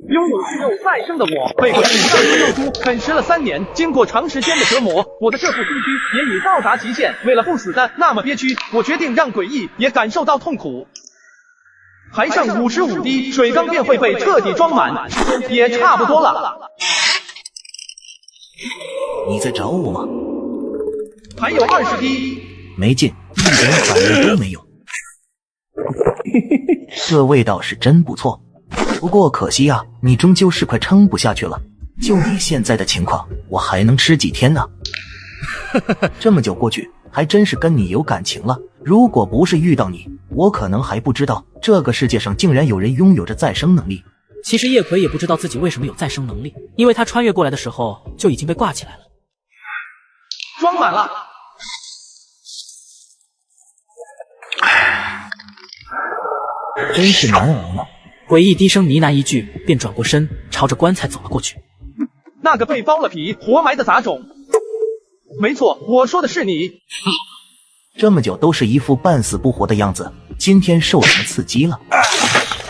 拥有血肉再生的我，被鬼异上肉猪啃食了3年，经过长时间的折磨，我的这副身躯也已到达极限。为了不死的那么憋屈，我决定让诡异也感受到痛苦。还剩55滴，水缸便会被彻底装满，也差不多了。你在找我吗？还有20滴，没劲，一点反应都没有。这味道是真不错，不过可惜啊，你终究是快撑不下去了。就你现在的情况，我还能吃几天呢？这么久过去，还真是跟你有感情了。如果不是遇到你，我可能还不知道这个世界上竟然有人拥有着再生能力。其实叶葵也不知道自己为什么有再生能力，因为他穿越过来的时候就已经被挂起来了。装满了。真是难熬呢。诡异低声呢喃一句，便转过身，朝着棺材走了过去。那个被剥了皮、活埋的杂种，没错，我说的是你。这么久都是一副半死不活的样子，今天受什么刺激了？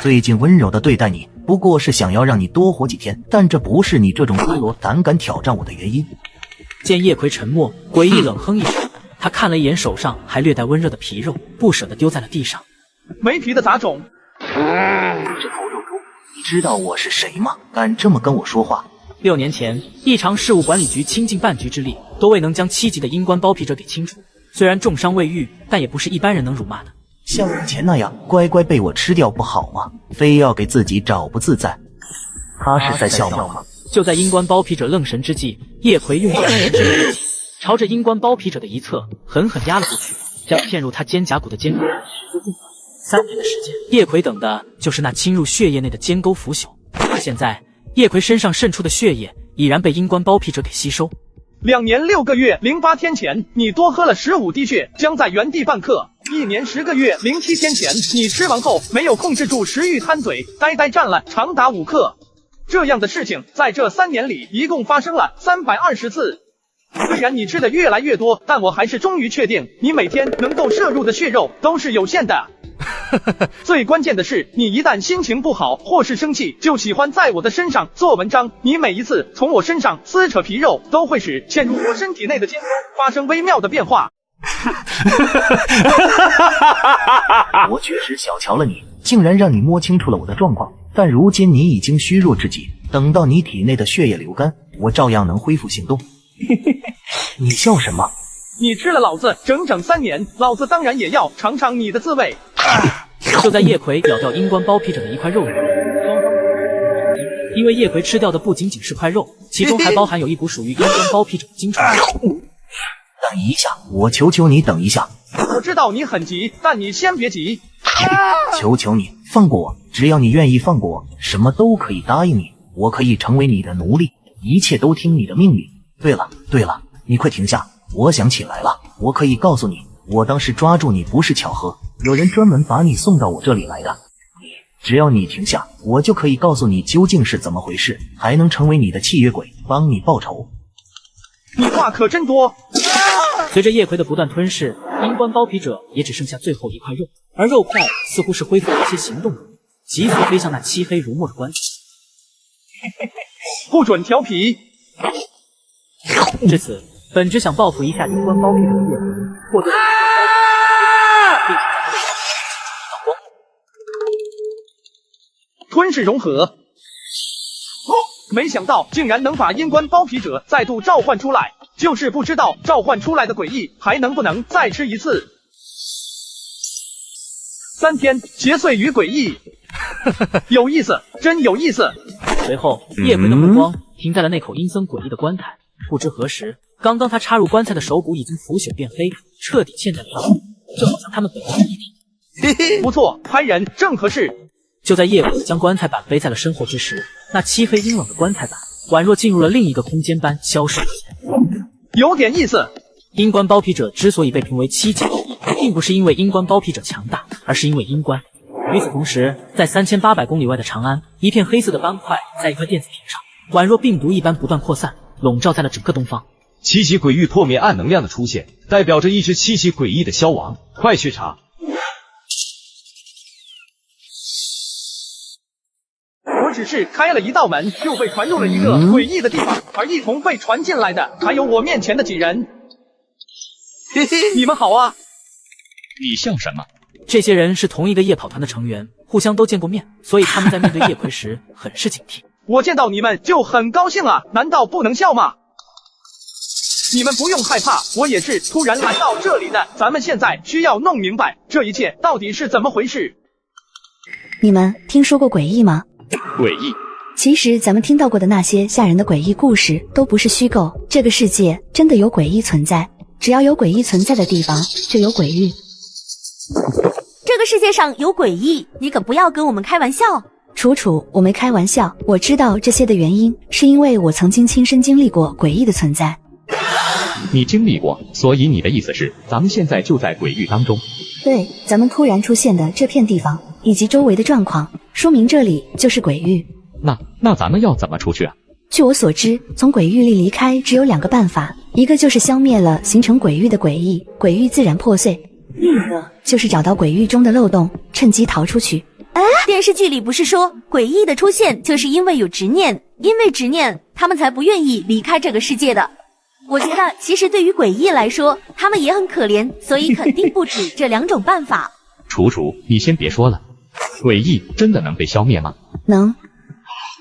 最近温柔的对待你，不过是想要让你多活几天，但这不是你这种骷髅胆敢挑战我的原因。见叶葵沉默，诡异冷哼一声，他看了一眼手上还略带温热的皮肉，不舍得丢在了地上。没皮的杂种。这头肉猪，你知道我是谁吗？敢这么跟我说话？6年前，一常事务管理局倾尽半局之力，都未能将7级的阴官包皮者给清除。虽然重伤未愈，但也不是一般人能辱骂的。像以前那样乖乖被我吃掉不好吗？非要给自己找不自在。他是在笑吗？就在阴官包皮者愣神之际，叶葵用尽全身的力气，朝着阴官包皮者的一侧狠狠压了过去，将嵌入他肩胛骨的尖钩使出重3年的时间，叶葵等的就是那侵入血液内的尖钩腐朽。而现在，叶葵身上渗出的血液已然被阴官包皮者给吸收。2年6个月08天前，你多喝了15滴血，将在原地半克。1年10个月07天前，你吃完后没有控制住食欲，贪嘴，呆呆站了长达5克。这样的事情在这3年里一共发生了320次。虽然你吃的越来越多，但我还是终于确定，你每天能够摄入的血肉都是有限的。最关键的是，你一旦心情不好或是生气，就喜欢在我的身上做文章。你每一次从我身上撕扯皮肉，都会使嵌入我身体内的尖钩发生微妙的变化。我确实小瞧了你，竟然让你摸清楚了我的状况。但如今你已经虚弱至极，等到你体内的血液流干，我照样能恢复行动。你笑什么？你吃了老子整整3年，老子当然也要尝尝你的滋味。就在叶葵咬掉阴官包皮者的一块肉里，双方因为叶葵吃掉的不仅仅是块肉，其中还包含有一股属于阴官包皮者的精虫。等一下，我求求你等一下。我知道你很急，但你先别急。求求你放过我，只要你愿意放过我，什么都可以答应你，我可以成为你的奴隶，一切都听你的命令。对了，你快停下，我想起来了，我可以告诉你，我当时抓住你不是巧合，有人专门把你送到我这里来的。只要你停下，我就可以告诉你究竟是怎么回事，还能成为你的契约鬼，帮你报仇。你话可真多。随着叶葵的不断吞噬，阴官包皮者也只剩下最后一块肉，而肉块似乎是恢复了一些行动能力，急速飞向那漆黑如墨的棺材。不准调皮。至此，本只想报复一下阴官包皮者的叶葵，获得并且到光吞噬融合。没想到竟然能把阴官包皮者再度召唤出来，就是不知道召唤出来的诡异还能不能再吃一次。3天邪祟与诡异，有意思，真有意思。随后，叶葵的目光停在了那口阴森诡异的棺材，不知何时，刚刚他插入棺材的手骨已经腐朽变黑，彻底嵌在了上面，就好像他们本是一体。不错，拍人正合适。就在叶葵将棺材板背在了身后之时，那漆黑阴冷的棺材板宛若进入了另一个空间般消失不见。有点意思。阴官包皮者之所以被评为7级诡异，并不是因为阴官包皮者强大，而是因为阴官。与此同时，在3800公里外的长安，一片黑色的斑块在一块电子屏上，宛若病毒一般不断扩散，笼罩在了整个东方。7级诡域破灭暗能量的出现，代表着一只7级诡异的消亡。快去查！只是开了一道门，就被传入了一个诡异的地方，而一同被传进来的还有我面前的几人。嘿嘿，你们好啊！你笑什么？这些人是同一个夜跑团的成员，互相都见过面，所以他们在面对叶葵时很是警惕。我见到你们就很高兴啊，难道不能笑吗？你们不用害怕，我也是突然来到这里的。咱们现在需要弄明白这一切到底是怎么回事。你们听说过诡异吗？诡异？其实咱们听到过的那些吓人的诡异故事都不是虚构，这个世界真的有诡异存在，只要有诡异存在的地方，就有鬼域。这个世界上有诡异，你可不要跟我们开玩笑。楚楚，我没开玩笑，我知道这些的原因，是因为我曾经亲身经历过诡异的存在。你经历过，所以你的意思是，咱们现在就在鬼域当中？对，咱们突然出现的这片地方，以及周围的状况，说明这里就是鬼域。那咱们要怎么出去啊？据我所知，从鬼域里离开只有2个办法，一个就是消灭了形成鬼域的诡异，鬼域自然破碎；另一个就是找到鬼域中的漏洞，趁机逃出去。电视剧里不是说诡异的出现就是因为有执念，因为执念他们才不愿意离开这个世界的。我觉得其实对于诡异来说，他们也很可怜，所以肯定不止这2种办法。楚楚，你先别说了，诡异真的能被消灭吗？能，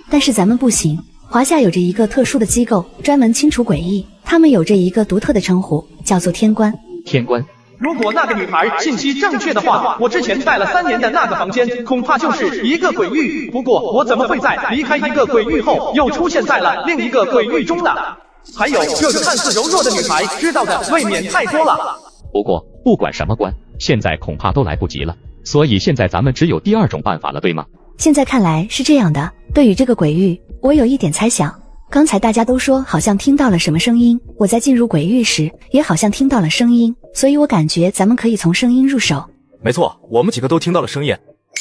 但是咱们不行。华夏有着一个特殊的机构，专门清除诡异，他们有着一个独特的称呼，叫做天官。天官？如果那个女孩信息正确的话，我之前待了3年的那个房间，恐怕就是一个鬼域。不过我怎么会在离开一个鬼域后，又出现在了另一个鬼域中呢？还有这个看似柔弱的女孩，知道的未免太多了。不过不管什么关，现在恐怕都来不及了，所以现在咱们只有第2种办法了，对吗？现在看来是这样的，对于这个鬼域，我有一点猜想。刚才大家都说好像听到了什么声音，我在进入鬼域时也好像听到了声音，所以我感觉咱们可以从声音入手。没错，我们几个都听到了声音。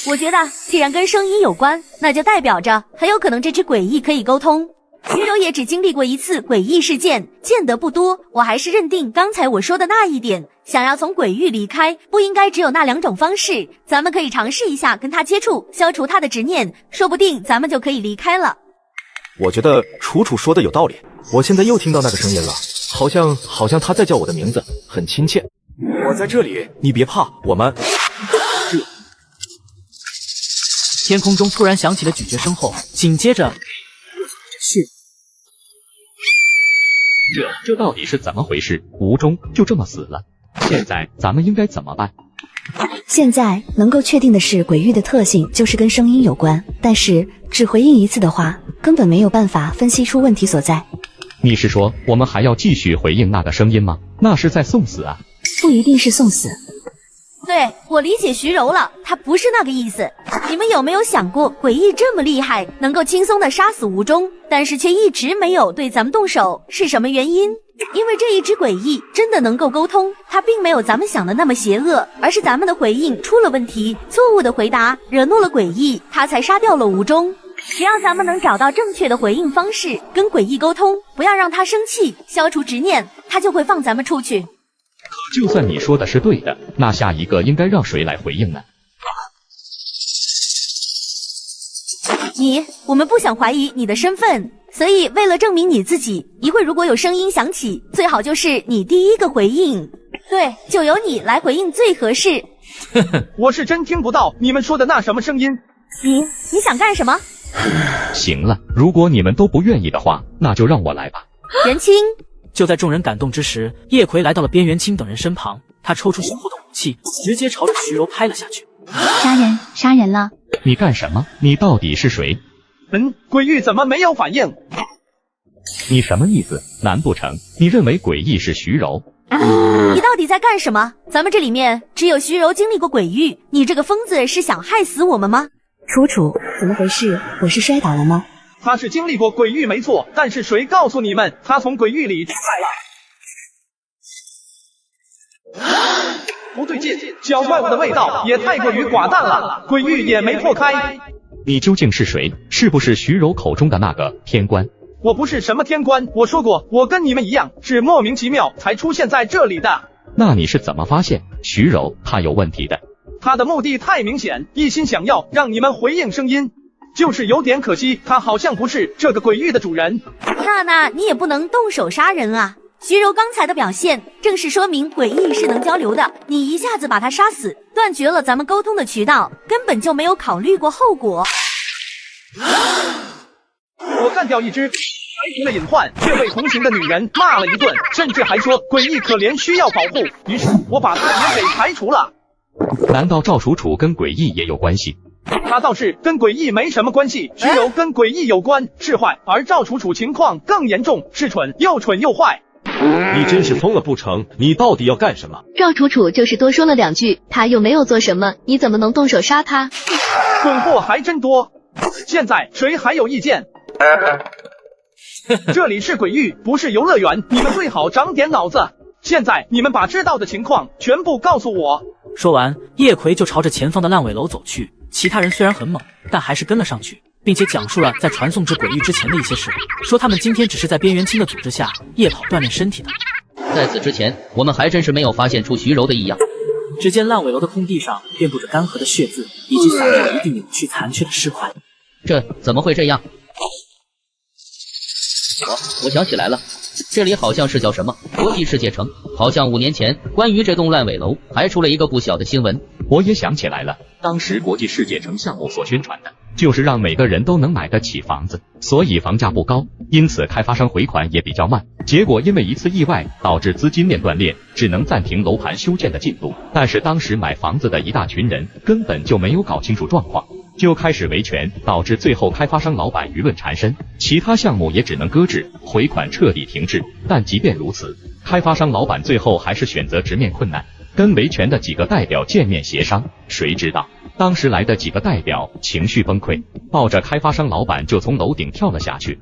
我觉得既然跟声音有关，那就代表着很有可能这只诡异可以沟通。徐柔也只经历过一次诡异事件，见得不多，我还是认定刚才我说的那一点，想要从鬼域离开，不应该只有那2种方式，咱们可以尝试一下跟他接触，消除他的执念，说不定咱们就可以离开了。我觉得楚楚说的有道理，我现在又听到那个声音了，好像他在叫我的名字，很亲切。我在这里，你别怕，我们……天空中突然响起了咀嚼声后，紧接着这到底是怎么回事？吴中就这么死了，现在咱们应该怎么办？现在能够确定的是，鬼域的特性就是跟声音有关，但是只回应一次的话，根本没有办法分析出问题所在。你是说我们还要继续回应那个声音吗？那是在送死啊！不一定是送死。对，我理解徐柔了，他不是那个意思。你们有没有想过，诡异这么厉害，能够轻松的杀死吴中，但是却一直没有对咱们动手，是什么原因？因为这一只诡异真的能够沟通，它并没有咱们想的那么邪恶，而是咱们的回应出了问题，错误的回答惹怒了诡异，他才杀掉了吴中。只要咱们能找到正确的回应方式，跟诡异沟通，不要让他生气，消除执念，他就会放咱们出去。就算你说的是对的，那下一个应该让谁来回应呢？我们不想怀疑你的身份，所以为了证明你自己，一会如果有声音响起，最好就是你第一个回应。对，就由你来回应最合适。我是真听不到你们说的那什么声音。你想干什么？行了，如果你们都不愿意的话，那就让我来吧。元清。就在众人感动之时，叶葵来到了边元清等人身旁，他抽出胸后的武器，直接朝着徐柔拍了下去。杀人了！你干什么？你到底是谁？鬼域怎么没有反应？你什么意思？难不成你认为诡异是徐柔？你到底在干什么？咱们这里面只有徐柔经历过鬼域，你这个疯子是想害死我们吗？楚楚，怎么回事？我是摔倒了吗？他是经历过鬼域没错，但是谁告诉你们他从鬼域里出来了？不对劲，小怪物的味道也太过于寡淡了，鬼域也没破开。你究竟是谁？是不是徐柔口中的那个天官？我不是什么天官，我说过，我跟你们一样，是莫名其妙才出现在这里的。那你是怎么发现徐柔她有问题的？他的目的太明显，一心想要让你们回应声音。就是有点可惜，他好像不是这个鬼域的主人。那你也不能动手杀人啊！徐柔刚才的表现，正是说明诡异是能交流的。你一下子把他杀死，断绝了咱们沟通的渠道，根本就没有考虑过后果。我干掉一只排除了隐患却被同情的女人，骂了一顿，甚至还说诡异可怜需要保护，于是我把她也给排除了。难道赵楚楚跟诡异也有关系？他倒是跟诡异没什么关系，徐柔跟诡异有关，是坏，而赵楚楚情况更严重，是蠢又坏。你真是疯了不成？你到底要干什么？赵楚楚就是多说了2句，他又没有做什么，你怎么能动手杀他？蠢货还真多。现在谁还有意见？这里是鬼域，不是游乐园，你们最好长点脑子。现在你们把知道的情况全部告诉我。说完，叶葵就朝着前方的烂尾楼走去。其他人虽然很猛，但还是跟了上去，并且讲述了在传送至鬼域之前的一些事，说他们今天只是在边缘青的组织下夜跑锻炼身体的。在此之前，我们还真是没有发现出徐柔的异样。只见烂尾楼的空地上遍布着干涸的血渍，以及散落一地扭曲残缺的尸块。这怎么会这样？我想起来了，这里好像是叫什么国际世界城，好像5年前关于这栋烂尾楼还出了一个不小的新闻。我也想起来了，当时国际世界城项目所宣传的就是让每个人都能买得起房子，所以房价不高，因此开发商回款也比较慢。结果因为一次意外导致资金链断裂，只能暂停楼盘修建的进度。但是当时买房子的一大群人根本就没有搞清楚状况，就开始维权，导致最后开发商老板舆论缠身，其他项目也只能搁置，回款彻底停滞。但即便如此，开发商老板最后还是选择直面困难，跟维权的几个代表见面协商。谁知道当时来的几个代表情绪崩溃，抱着开发商老板就从楼顶跳了下去。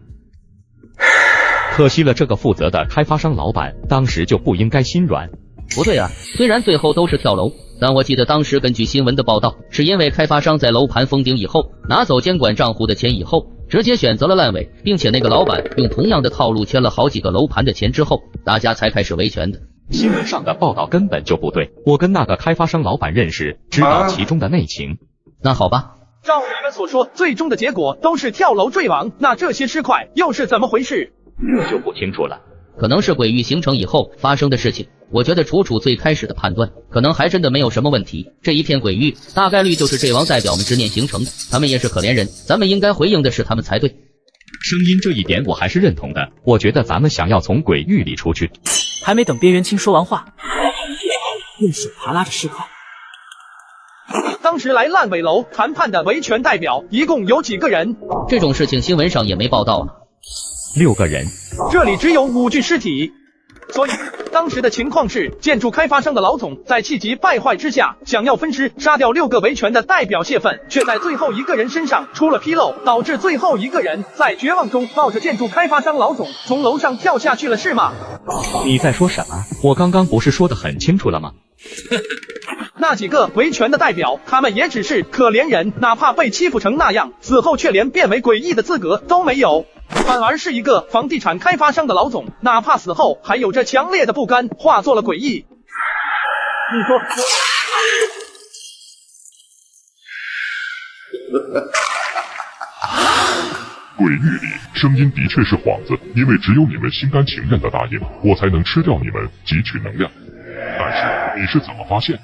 可惜了这个负责的开发商老板当时就不应该心软。不对啊，虽然最后都是跳楼，但我记得当时根据新闻的报道，是因为开发商在楼盘封顶以后，拿走监管账户的钱以后，直接选择了烂尾，并且那个老板用同样的套路签了好几个楼盘的钱之后，大家才开始维权的。新闻上的报道根本就不对，我跟那个开发商老板认识，知道其中的内情。那好吧，照你们所说，最终的结果都是跳楼坠亡，那这些尸块又是怎么回事？就不清楚了，可能是鬼域形成以后发生的事情。我觉得楚楚最开始的判断可能还真的没有什么问题，这一片鬼域大概率就是这王代表们执念形成的，他们也是可怜人，咱们应该回应的是他们才对。声音这一点我还是认同的，我觉得咱们想要从鬼域里出去。还没等边缘青说完话，用手扒拉着尸块。当时来烂尾楼谈判的维权代表一共有几个人？这种事情新闻上也没报道啊。6个人，这里只有5具尸体。所以当时的情况是，建筑开发商的老总在气急败坏之下，想要分尸杀掉6个维权的代表泄愤，却在最后一个人身上出了纰漏，导致最后一个人在绝望中抱着建筑开发商老总从楼上跳下去了，是吗？你在说什么？我刚刚不是说得很清楚了吗？那几个维权的代表，他们也只是可怜人，哪怕被欺负成那样，死后却连变为诡异的资格都没有，反而是一个房地产开发商的老总，哪怕死后还有着强烈的不甘，化作了诡异。你说鬼域里声音的确是幌子，因为只有你们心甘情愿的答应，我才能吃掉你们，汲取能量。但是你是怎么发现的？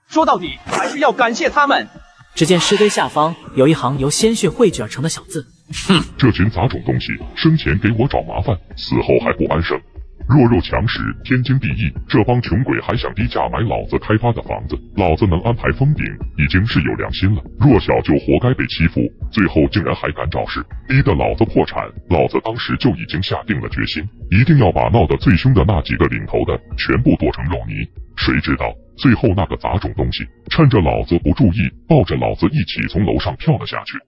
说到底还是要感谢他们。只见尸堆下方有一行由鲜血汇聚而成的小字：哼，这群杂种东西，生前给我找麻烦，死后还不安生。弱肉强食，天经地义。这帮穷鬼还想低价买老子开发的房子，老子能安排封顶，已经是有良心了。弱小就活该被欺负，最后竟然还敢找事，逼得老子破产。老子当时就已经下定了决心，一定要把闹得最凶的那几个领头的全部剁成肉泥。谁知道最后那个杂种东西，趁着老子不注意，抱着老子一起从楼上跳了下去。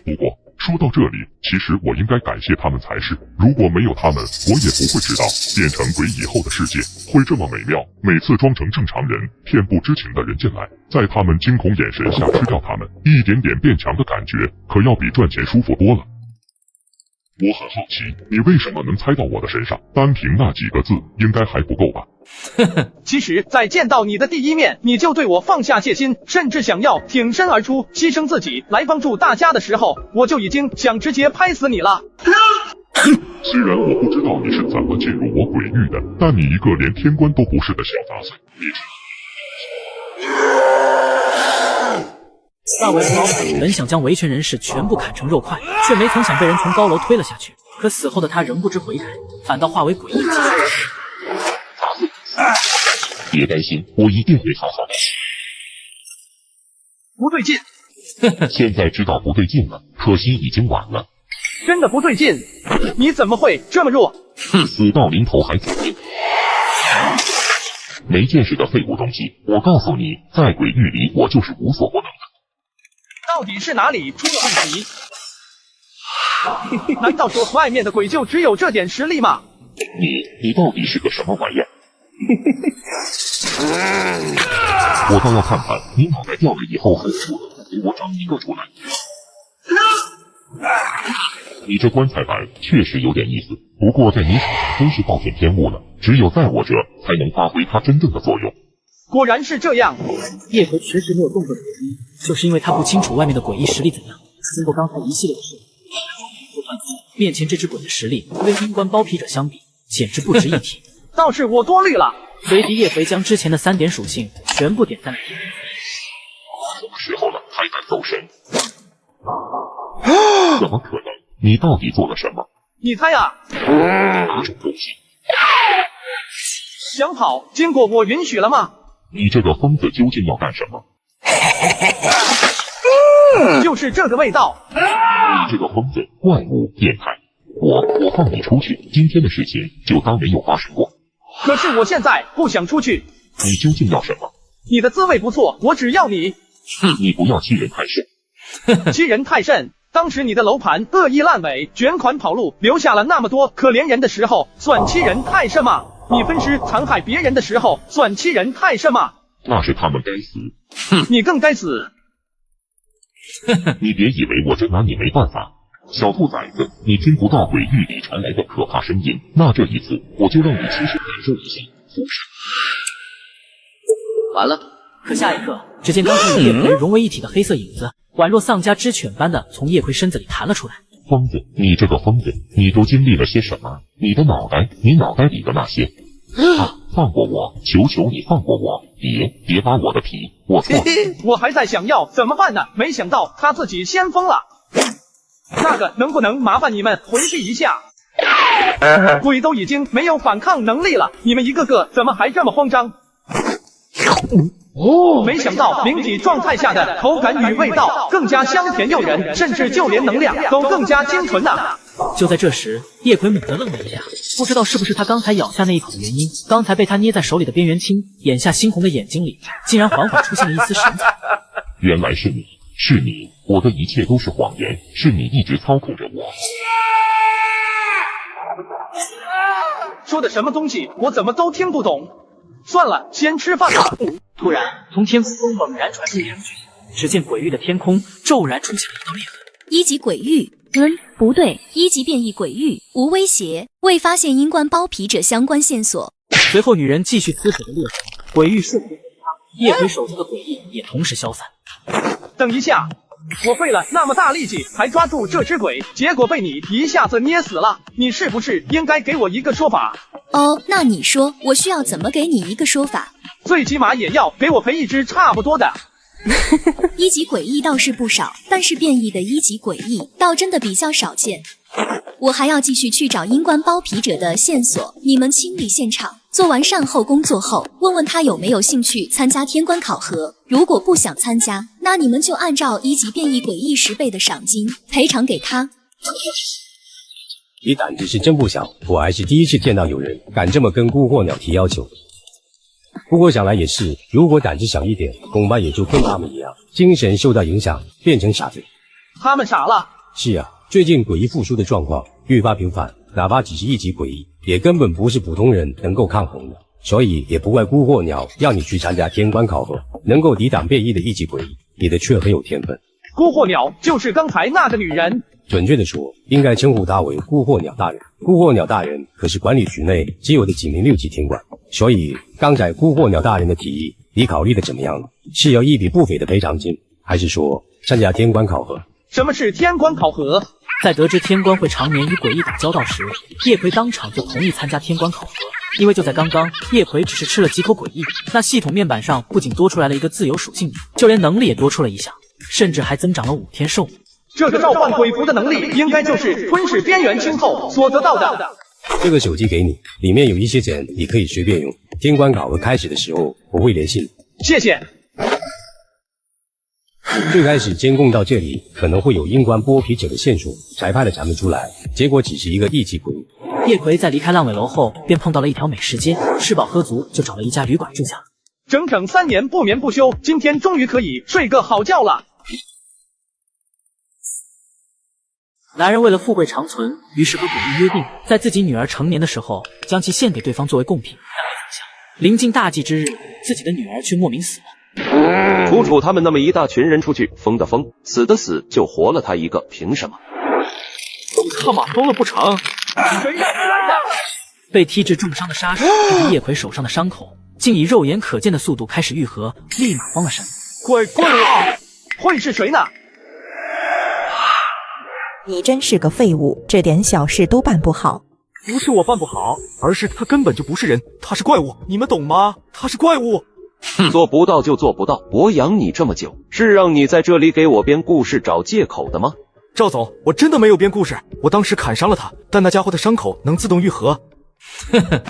不过说到这里，其实我应该感谢他们才是。如果没有他们，我也不会知道变成鬼以后的世界会这么美妙。每次装成正常人，骗不知情的人进来，在他们惊恐眼神下吃掉他们，一点点变强的感觉，可要比赚钱舒服多了。我很好奇，你为什么能猜到我的身上？单凭那几个字，应该还不够吧？其实，在见到你的第一面，你就对我放下戒心，甚至想要挺身而出，牺牲自己来帮助大家的时候，我就已经想直接拍死你了。虽然我不知道你是怎么进入我鬼域的，但你一个连天官都不是的小杂碎，你大为老板本想将维权人士全部砍成肉块，却没曾想被人从高楼推了下去。可死后的他仍不知悔改，反倒化为诡异的别担心，我一定会好好的。不对劲，现在知道不对劲了，可惜已经晚了。真的不对劲，你怎么会这么弱？死到临头还自尽，没见识的废物东西！我告诉你，在鬼域里我就是无所不能的。到底是哪里出了问题？难道说外面的鬼就只有这点实力吗？你到底是个什么玩意儿？我倒要看看你脑袋掉了以后很粗的，给我长一个出来。你这棺材板确实有点意思，不过在你手上真是暴殄天物了，只有在我这才能发挥它真正的作用。果然是这样。叶回迟迟没有动作的原因，就是因为他不清楚外面的诡异实力怎样。经过刚才一系列的事，面前这只鬼的实力跟阴官包皮者相比，简直不值一提。倒是我多虑了。随即叶回将之前的3点属性全部点在了天。什么时候了还敢走神？怎么可能？你到底做了什么？你猜啊？哪种东西？想跑，经过我允许了吗？你这个疯子究竟要干什么？就是这个味道。你这个疯子，怪物，变态！我放你出去，今天的事情就当没有发生过。可是我现在不想出去。你究竟要什么？你的滋味不错，我只要你。你不要欺人太甚。欺人太甚。当时你的楼盘恶意烂尾，卷款跑路，留下了那么多可怜人的时候，算欺人太甚吗？你分尸残害别人的时候，算欺人太甚吗？那是他们该死。你更该死。你别以为我真拿你没办法。小兔崽子，你听不到鬼域里传来的可怕声音，那这一次我就让你亲身感受一下复生。完了。可下一刻，只见刚才与叶葵融为一体的黑色影子，宛若丧家之犬般的从叶葵身子里弹了出来。疯子，你这个疯子，你都经历了些什么？你的脑袋，你脑袋里的那些……放过我，求求你放过我！别扒我的皮，我错了。我还在想要怎么办呢，没想到他自己先疯了。那个能不能麻烦你们回避一下？鬼都已经没有反抗能力了，你们一个个怎么还这么慌张？没想到灵体状态下的口感与味道更加香甜诱人，甚至就连能量都更加精纯呐。就在这时，叶葵猛地愣了一下，不知道是不是他刚才咬下那一口的原因，刚才被他捏在手里的边缘青眼下猩红的眼睛里，竟然缓缓出现了一丝神采。原来是你，是你，我的一切都是谎言，是你一直操控着我。说的什么东西，我怎么都听不懂。算了，先吃饭吧。突然，从天空中猛然传出一声巨响，只见鬼域的天空骤然出现了一道裂痕。1级鬼域，不对，1级变异鬼域，无威胁，未发现阴官包皮者相关线索。随后，女人继续撕扯着裂痕，鬼域瞬间崩塌，叶葵手中的鬼翼也同时消散。等一下，我费了那么大力气才抓住这只鬼，结果被你一下子捏死了，你是不是应该给我一个说法？哦，那你说我需要怎么给你一个说法？最起码也要给我赔一只差不多的。1级诡异倒是不少，但是变异的1级诡异倒真的比较少见。我还要继续去找阴官包皮者的线索，你们清理现场，做完善后工作后，问问他有没有兴趣参加天官考核。如果不想参加，那你们就按照1级变异诡异10倍的赏金赔偿给他。你胆子是真不小，我还是第一次见到有人敢这么跟孤惑鸟提要求。不过想来也是，如果胆子小一点，恐怕也就跟他们一样，精神受到影响，变成傻子。他们傻了？是啊，最近诡异复苏的状况愈发频繁，哪怕只是1级诡异，也根本不是普通人能够抗衡的。所以也不怪孤惑鸟要你去参加天官考核，能够抵挡变异的1级诡异，你的确很有天分。孤惑鸟就是刚才那个女人。准确的说，应该称呼他为沽货鸟大人。沽货鸟大人可是管理局内仅有的几名6级天官，所以刚才沽货鸟大人的提议，你考虑的怎么样了？是要一笔不菲的赔偿金，还是说参加天官考核？什么是天官考核？在得知天官会常年与诡异打交道时，叶葵当场就同意参加天官考核。因为就在刚刚，叶葵只是吃了几口诡异，那系统面板上不仅多出来了一个自由属性，就连能力也多出了一项，甚至还增长了5天寿命。这个召唤鬼符的能力，应该就是吞噬边缘青后所得到的。这个手机给你，里面有一些钱，你可以随便用。天官考核开始的时候，我会联系你。谢谢。最开始监控到这里，可能会有阴关剥皮者的线索，才派了咱们出来，结果只是一个1级鬼。叶葵在离开烂尾楼后，便碰到了一条美食街，吃饱喝足就找了一家旅馆住下。整整3年不眠不休，今天终于可以睡个好觉了。来人为了富贵长存，于是和诡异约定，在自己女儿成年的时候，将其献给对方作为贡品。但没曾想，临近大祭之日，自己的女儿却莫名死了。楚楚他们那么一大群人出去，疯的疯，死的死，就活了他一个，凭什么？你他妈疯了不成？谁让你来的？被踢至重伤的杀手看着叶葵手上的伤口，竟以肉眼可见的速度开始愈合，立马慌了神。怪物，会是谁呢？你真是个废物，这点小事都办不好。不是我办不好，而是他根本就不是人，他是怪物，你们懂吗？他是怪物。做不到就做不到，我养你这么久，是让你在这里给我编故事找借口的吗？赵总，我真的没有编故事，我当时砍伤了他，但那家伙的伤口能自动愈合。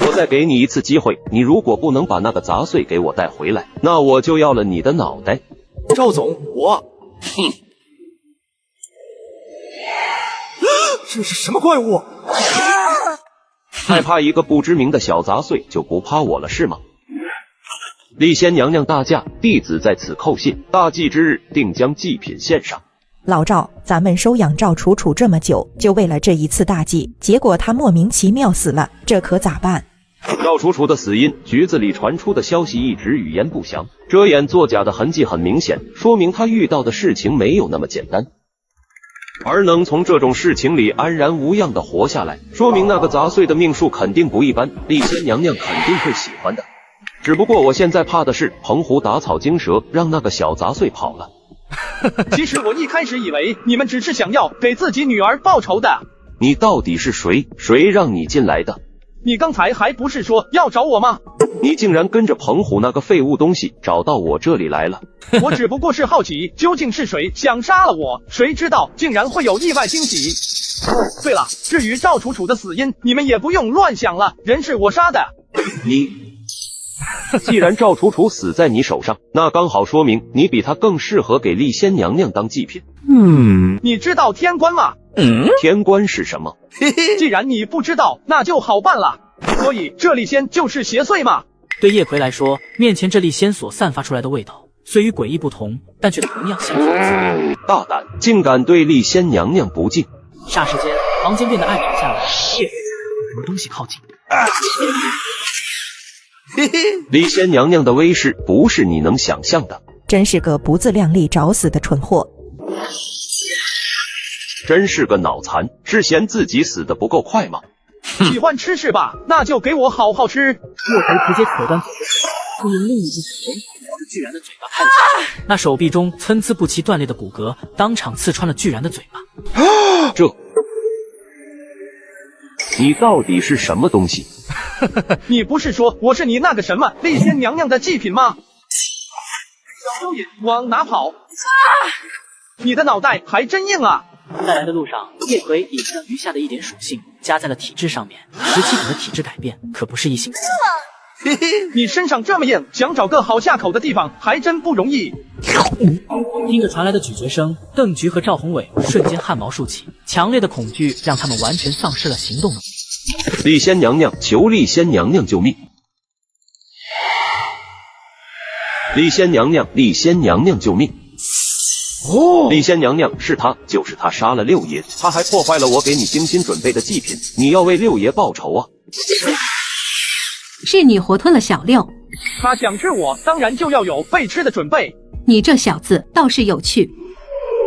我再给你一次机会，你如果不能把那个杂碎给我带回来，那我就要了你的脑袋。赵总，这是什么怪物？害怕一个不知名的小杂碎就不怕我了是吗？丽仙娘娘大驾，弟子在此叩信，大祭之日定将祭品献上。老赵，咱们收养赵楚楚这么久，就为了这一次大祭，结果他莫名其妙死了，这可咋办？赵楚楚的死因，局子里传出的消息一直语言不详，遮掩作假的痕迹很明显，说明他遇到的事情没有那么简单。而能从这种事情里安然无恙的活下来，说明那个杂碎的命数肯定不一般，丽仙娘娘肯定会喜欢的。只不过我现在怕的是澎湖打草惊蛇，让那个小杂碎跑了。其实我一开始以为你们只是想要给自己女儿报仇的。你到底是谁？谁让你进来的？你刚才还不是说要找我吗？你竟然跟着澎湖那个废物东西找到我这里来了。我只不过是好奇究竟是谁想杀了我，谁知道竟然会有意外惊喜。对了，至于赵楚楚的死因，你们也不用乱想了，人是我杀的。既然赵楚楚死在你手上，那刚好说明你比她更适合给丽仙娘娘当祭品。你知道天官吗？天官是什么？既然你不知道，那就好办了。所以这粒仙就是邪祟嘛。对叶葵来说，面前这粒仙所散发出来的味道，虽与诡异不同，但却同样香甜。大胆，竟敢对丽仙娘娘不敬！霎时间，房间变得暗沉下来，叶葵有什么东西靠近。丽仙娘娘的威势不是你能想象的，真是个不自量力找死的蠢货。真是个脑残，是嫌自己死得不够快吗？喜欢吃是吧？那就给我好好吃。叶葵直接扯断嘴的手，并用另一只手朝着巨人的嘴巴看去，那手臂中参差不齐断裂的骨骼当场刺穿了巨人的嘴巴。你到底是什么东西？你不是说我是你那个什么丽仙娘娘的祭品吗？小蚯蚓，往哪跑？你的脑袋还真硬啊！在来的路上，叶葵已将余下的一点属性加在了体质上面，17点的体质改变可不是一星期。你身上这么硬，想找个好下口的地方还真不容易。听着传来的咀嚼声，邓菊和赵宏伟瞬间汗毛竖起，强烈的恐惧让他们完全丧失了行动能力。丽仙娘娘，求丽仙娘娘救命！丽仙娘娘，丽仙娘娘救命！丽仙娘娘是他，就是他杀了六爷，他还破坏了我给你精心准备的祭品，你要为六爷报仇啊！是你活吞了小六，他想吃我，当然就要有被吃的准备。你这小子倒是有趣。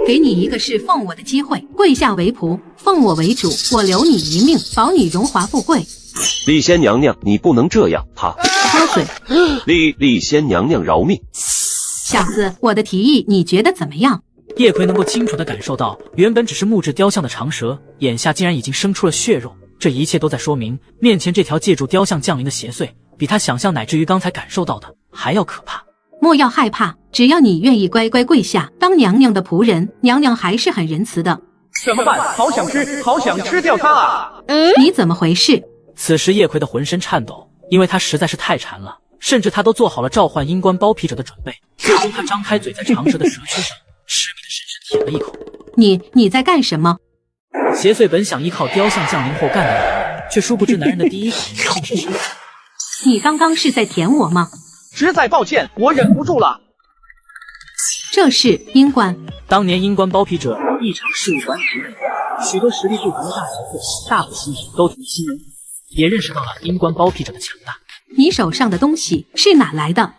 给你一个侍奉我的机会，跪下为仆，奉我为主，我留你一命，保你荣华富贵。丽仙娘娘，你不能这样，她插嘴。丽仙娘娘饶命！小子，我的提议你觉得怎么样？叶葵能够清楚地感受到，原本只是木质雕像的长蛇，眼下竟然已经生出了血肉。这一切都在说明，面前这条借助雕像降临的邪祟，比他想象乃至于刚才感受到的还要可怕。莫要害怕，只要你愿意乖乖跪下，当娘娘的仆人，娘娘还是很仁慈的。怎么办？好想吃掉它啊！你怎么回事？此时叶葵的浑身颤抖，因为他实在是太馋了，甚至他都做好了召唤阴官包皮者的准备。最终他张开嘴，在长蛇的蛇躯上痴迷的深深舔了一口。你在干什么？邪祟本想依靠雕像降临后干掉男人，却殊不知男人的第一反应竟是生气。你刚刚是在舔我吗？实在抱歉，我忍不住了。这是阴官。当年阴官包皮者一场事务完成，许多实力不同的大邪祟、大补新人都提新人，也认识到了阴官包皮者的强大。你手上的东西是哪来的？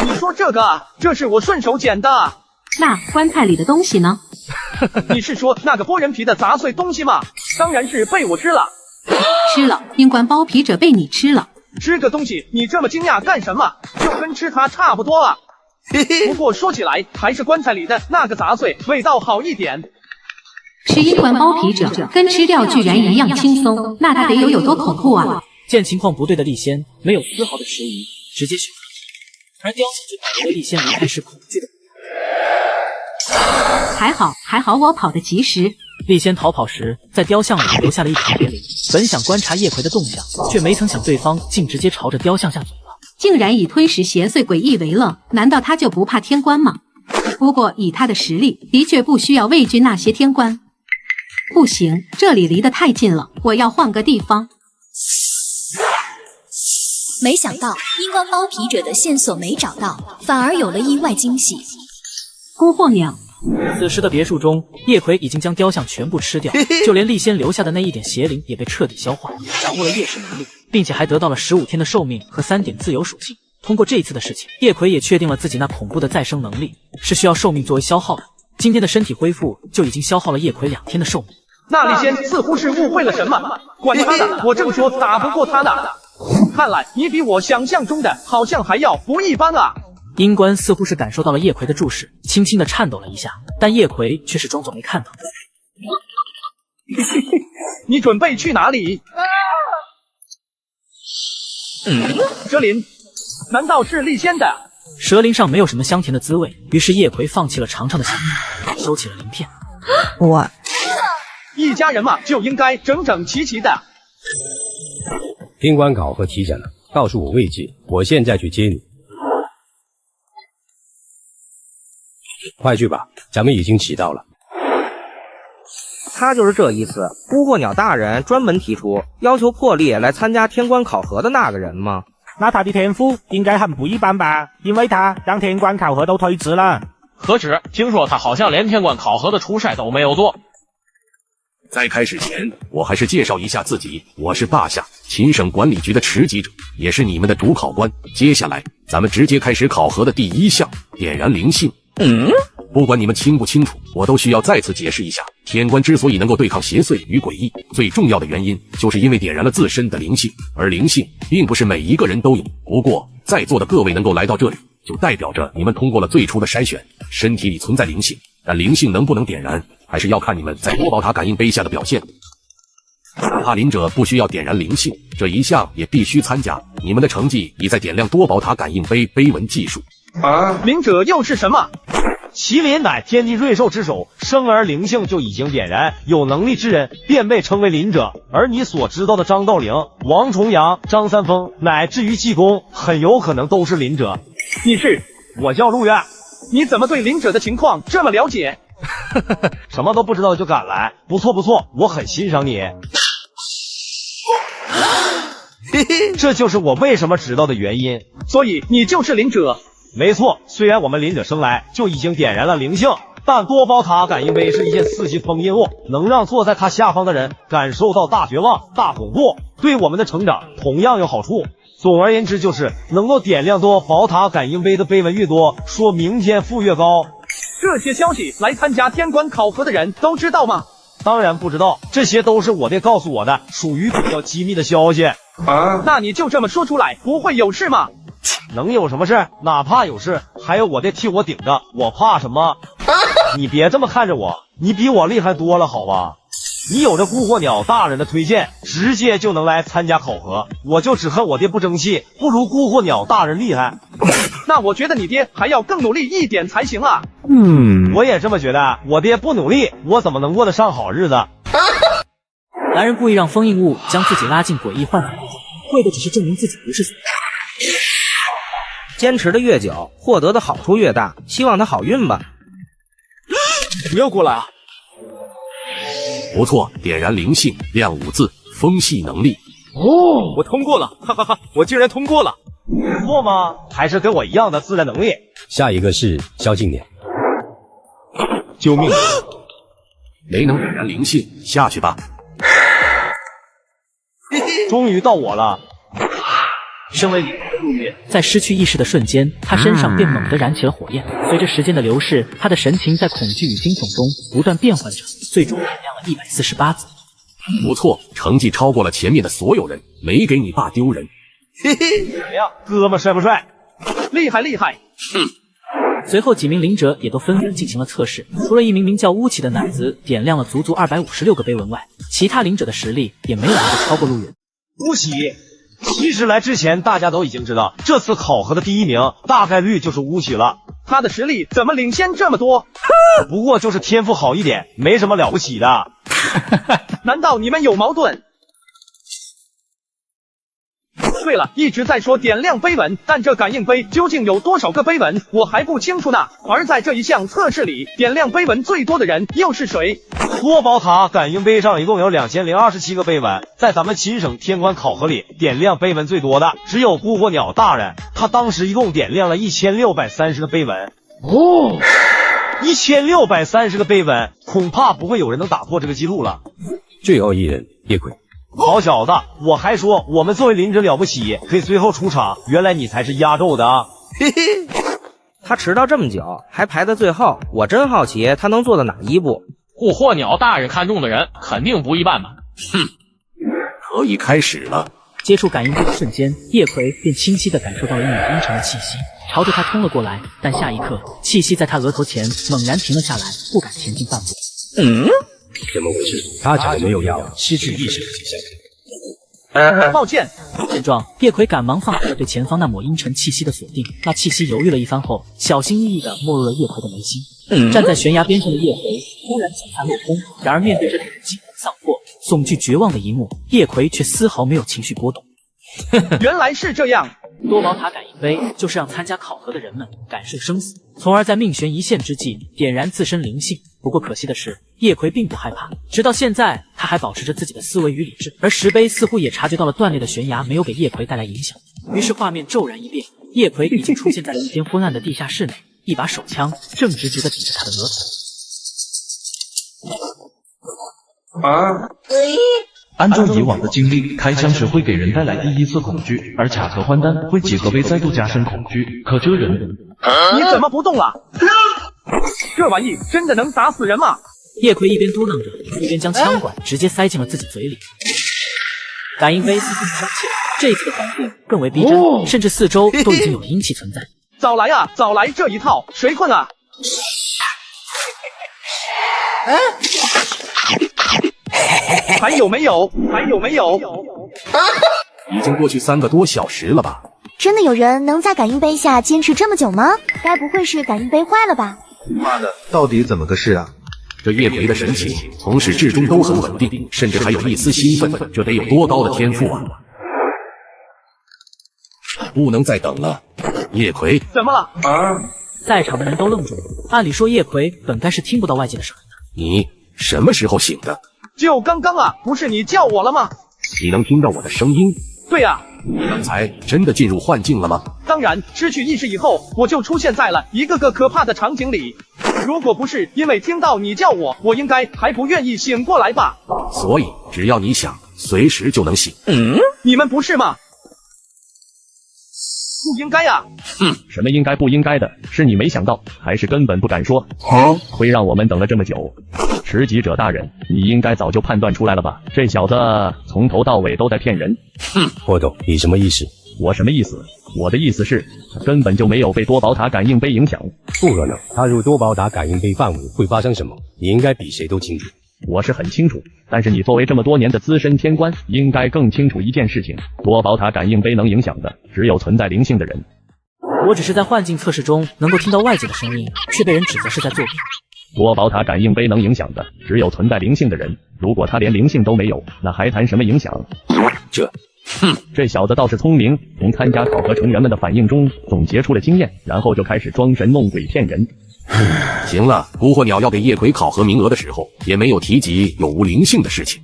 你说这个，这是我顺手捡的。那棺材里的东西呢？你是说那个剥人皮的杂碎东西吗？当然是被我吃了。吃了，阴官包皮者被你吃了。吃个东西，你这么惊讶干什么？就跟吃它差不多啊。不过说起来，还是棺材里的那个杂碎味道好一点。吃阴官包皮者跟吃掉巨人一样轻松，那他得有多恐怖啊！见情况不对的丽仙没有丝毫的迟疑，直接选择了，而雕像却保留了丽仙离开时恐惧的模样。还好我跑得及时。丽仙逃跑时，在雕像里留下了一条别灵，本想观察叶葵的动向，却没曾想对方竟直接朝着雕像下嘴了，竟然以吞食邪祟诡异为乐，难道他就不怕天官吗？不过以他的实力，的确不需要畏惧那些天官。不行，这里离得太近了，我要换个地方。没想到阴官包皮者的线索没找到，反而有了意外惊喜。姑获鸟。此时的别墅中，叶葵已经将雕像全部吃掉，就连丽仙留下的那一点邪灵也被彻底消化，掌握了夜视能力，并且还得到了15天的寿命和3点自由属性。通过这一次的事情，叶葵也确定了自己那恐怖的再生能力是需要寿命作为消耗的。今天的身体恢复就已经消耗了叶葵2天的寿命。那丽仙似乎是误会了什么，管他的，我正说打不过他呢。看来你比我想象中的好像还要不一般啊。阴官似乎是感受到了叶葵的注视，轻轻的颤抖了一下，但叶葵却是装作没看到。你准备去哪里？蛇鳞，难道是丽仙的？蛇鳞上没有什么香甜的滋味，于是叶葵放弃了长长的想法，收起了鳞片。一家人嘛，就应该整整齐齐的。听官考核提审了，告诉我位置，我现在去接你。快去吧，咱们已经迟到了。他就是这一次巫惑鸟大人专门提出要求破例来参加天官考核的那个人吗？那他的天赋应该很不一般吧，因为他让天官考核都推迟了。何止，听说他好像连天官考核的初筛都没有做。在开始前，我还是介绍一下自己，我是霸下秦省管理局的持级者，也是你们的主考官。接下来，咱们直接开始考核的第1项，点燃灵性。不管你们清不清楚，我都需要再次解释一下，天官之所以能够对抗邪祟与诡异，最重要的原因就是因为点燃了自身的灵性，而灵性并不是每一个人都有。不过，在座的各位能够来到这里，就代表着你们通过了最初的筛选，身体里存在灵性，但灵性能不能点燃，还是要看你们在多宝塔感应碑下的表现。哪怕灵者不需要点燃灵性，这一项也必须参加。你们的成绩已在点亮多宝塔感应碑碑文记述。灵者又是什么？麒麟乃天地瑞兽之首，生而灵性就已经点燃，有能力之人便被称为灵者。而你所知道的张道陵、王重阳、张三丰，乃至于济公，很有可能都是灵者。你是？我叫陆远。你怎么对灵者的情况这么了解？什么都不知道就敢来，不错不错，我很欣赏你。这就是我为什么知道的原因。所以你就是灵者？没错，虽然我们灵者生来就已经点燃了灵性，但多宝塔感应碑是一件4级封印物，能让坐在它下方的人感受到大绝望、大恐怖，对我们的成长同样有好处。总而言之，就是能够点亮多宝塔感应碑的碑文越多，说明天赋越高。这些消息来参加天官考核的人都知道吗？当然不知道，这些都是我爹告诉我的，属于比较机密的消息。那你就这么说出来，不会有事吗？能有什么事？哪怕有事，还有我爹替我顶着，我怕什么？你别这么看着我，你比我厉害多了，好吧？你有着孤火鸟大人的推荐，直接就能来参加考核，我就只恨我爹不争气，不如孤火鸟大人厉害。那我觉得你爹还要更努力一点才行啊。我也这么觉得，我爹不努力，我怎么能过得上好日子？男人故意让封印物将自己拉进诡异幻想，为的只是证明自己不是死。坚持的越久，获得的好处越大，希望他好运吧。不要过来啊！不错，点燃灵性，亮五字，风系能力。哦，我通过了，哈哈哈！我竟然通过了！不错吗？还是跟我一样的自然能力。下一个是萧敬年。救命！没能点燃灵性，下去吧。终于到我了。身为陆月，在失去意识的瞬间，他身上便猛地燃起了火焰。随着时间的流逝，他的神情在恐惧与惊悚中不断变换着，最终点亮了148字。不错，成绩超过了前面的所有人，没给你爸丢人。嘿嘿，怎么样，哥们帅不帅？厉害厉害！随后几名灵者也都纷纷进行了测试，除了一名名叫乌奇的男子点亮了足足256个碑文外，其他灵者的实力也没有一个超过陆远。乌奇。其实来之前大家都已经知道，这次考核的第一名大概率就是乌奇了。他的实力怎么领先这么多？不过就是天赋好一点，没什么了不起的。难道你们有矛盾？对了，一直在说点亮碑文，但这感应碑究竟有多少个碑文，我还不清楚呢。而在这一项测试里，点亮碑文最多的人又是谁？多宝塔感应碑上一共有2027个碑文，在咱们秦省天官考核里，点亮碑文最多的只有孤火鸟大人，他当时一共点亮了1630个碑文。哦，1630个碑文，恐怕不会有人能打破这个记录了。最后一人叶奎。好小子，我还说我们作为灵者了不起，可以最后出场，原来你才是压轴的啊！嘿嘿，他迟到这么久还排在最后，我真好奇他能做到哪一步。护火鸟大人看中的人肯定不一般吧？哼，可以开始了。接触感应碑的瞬间，叶奎便清晰地感受到了一抹阴沉的气息，朝着他冲了过来。但下一刻，气息在他额头前猛然停了下来，不敢前进半步。怎么回事？他怎么没有要失去意识的迹象？抱歉。见状，叶奎赶忙放开了对前方那抹阴沉气息的锁定。那气息犹豫了一番后，小心翼翼地没入了叶奎的眉心。站在悬崖边上的叶奎突然脚踏落空，然而面对这令人惊魂丧魄、悚惧绝望的一幕，叶奎却丝毫没有情绪波动。原来是这样。多宝塔感应碑就是让参加考核的人们感受生死，从而在命悬一线之际点燃自身灵性。不过可惜的是，叶奎并不害怕，直到现在他还保持着自己的思维与理智。而石碑似乎也察觉到了断裂的悬崖没有给叶奎带来影响，于是画面骤然一变，叶奎已经出现在了一间昏暗的地下室内，一把手枪正直直地抵着他的额头。按照以往的经历，开枪时会给人带来第一次恐惧，而卡壳换弹会几何倍再度加深恐惧。可这人，你怎么不动了？这玩意真的能打死人吗？叶奎一边嘟囔着，一边将枪管直接塞进了自己嘴里。感应碑似乎空气，这一次的环境更为逼真，甚至四周都已经有了阴气存在。早来啊，早来这一套，谁困啊？还有没有？还有没有？已经过去3个多小时了吧？真的有人能在感应碑下坚持这么久吗？该不会是感应碑坏了吧？妈的，到底怎么个事啊？这叶培的神情从始至终都很稳定，甚至还有一丝兴奋，这得有多高的天赋啊！不能再等了，叶奎，怎么了？在场的人都愣住了。按理说叶奎本该是听不到外界的声音的。你什么时候醒的？就刚刚啊，不是你叫我了吗？你能听到我的声音？对啊。你刚才真的进入幻境了吗？当然，失去意识以后，我就出现在了一个个可怕的场景里。如果不是因为听到你叫我，我应该还不愿意醒过来吧。所以，只要你想，随时就能醒。你们不是吗？不应该啊！什么应该不应该的？是你没想到，还是根本不敢说？会让我们等了这么久？持级者大人，你应该早就判断出来了吧？这小子从头到尾都在骗人。霍斗，你什么意思？我什么意思？我的意思是，他根本就没有被多宝塔感应杯影响。不可能，踏入多宝塔感应杯范围会发生什么？你应该比谁都清楚。我是很清楚，但是你作为这么多年的资深天官，应该更清楚一件事情：多宝塔感应杯能影响的，只有存在灵性的人。我只是在幻境测试中能够听到外界的声音，却被人指责是在作弊。多宝塔感应杯能影响的，只有存在灵性的人。如果他连灵性都没有，那还谈什么影响？这小子倒是聪明，从参加考核成员们的反应中总结出了经验，然后就开始装神弄鬼骗人。行了，蛊惑鸟要给叶葵考核名额的时候，也没有提及有无灵性的事情。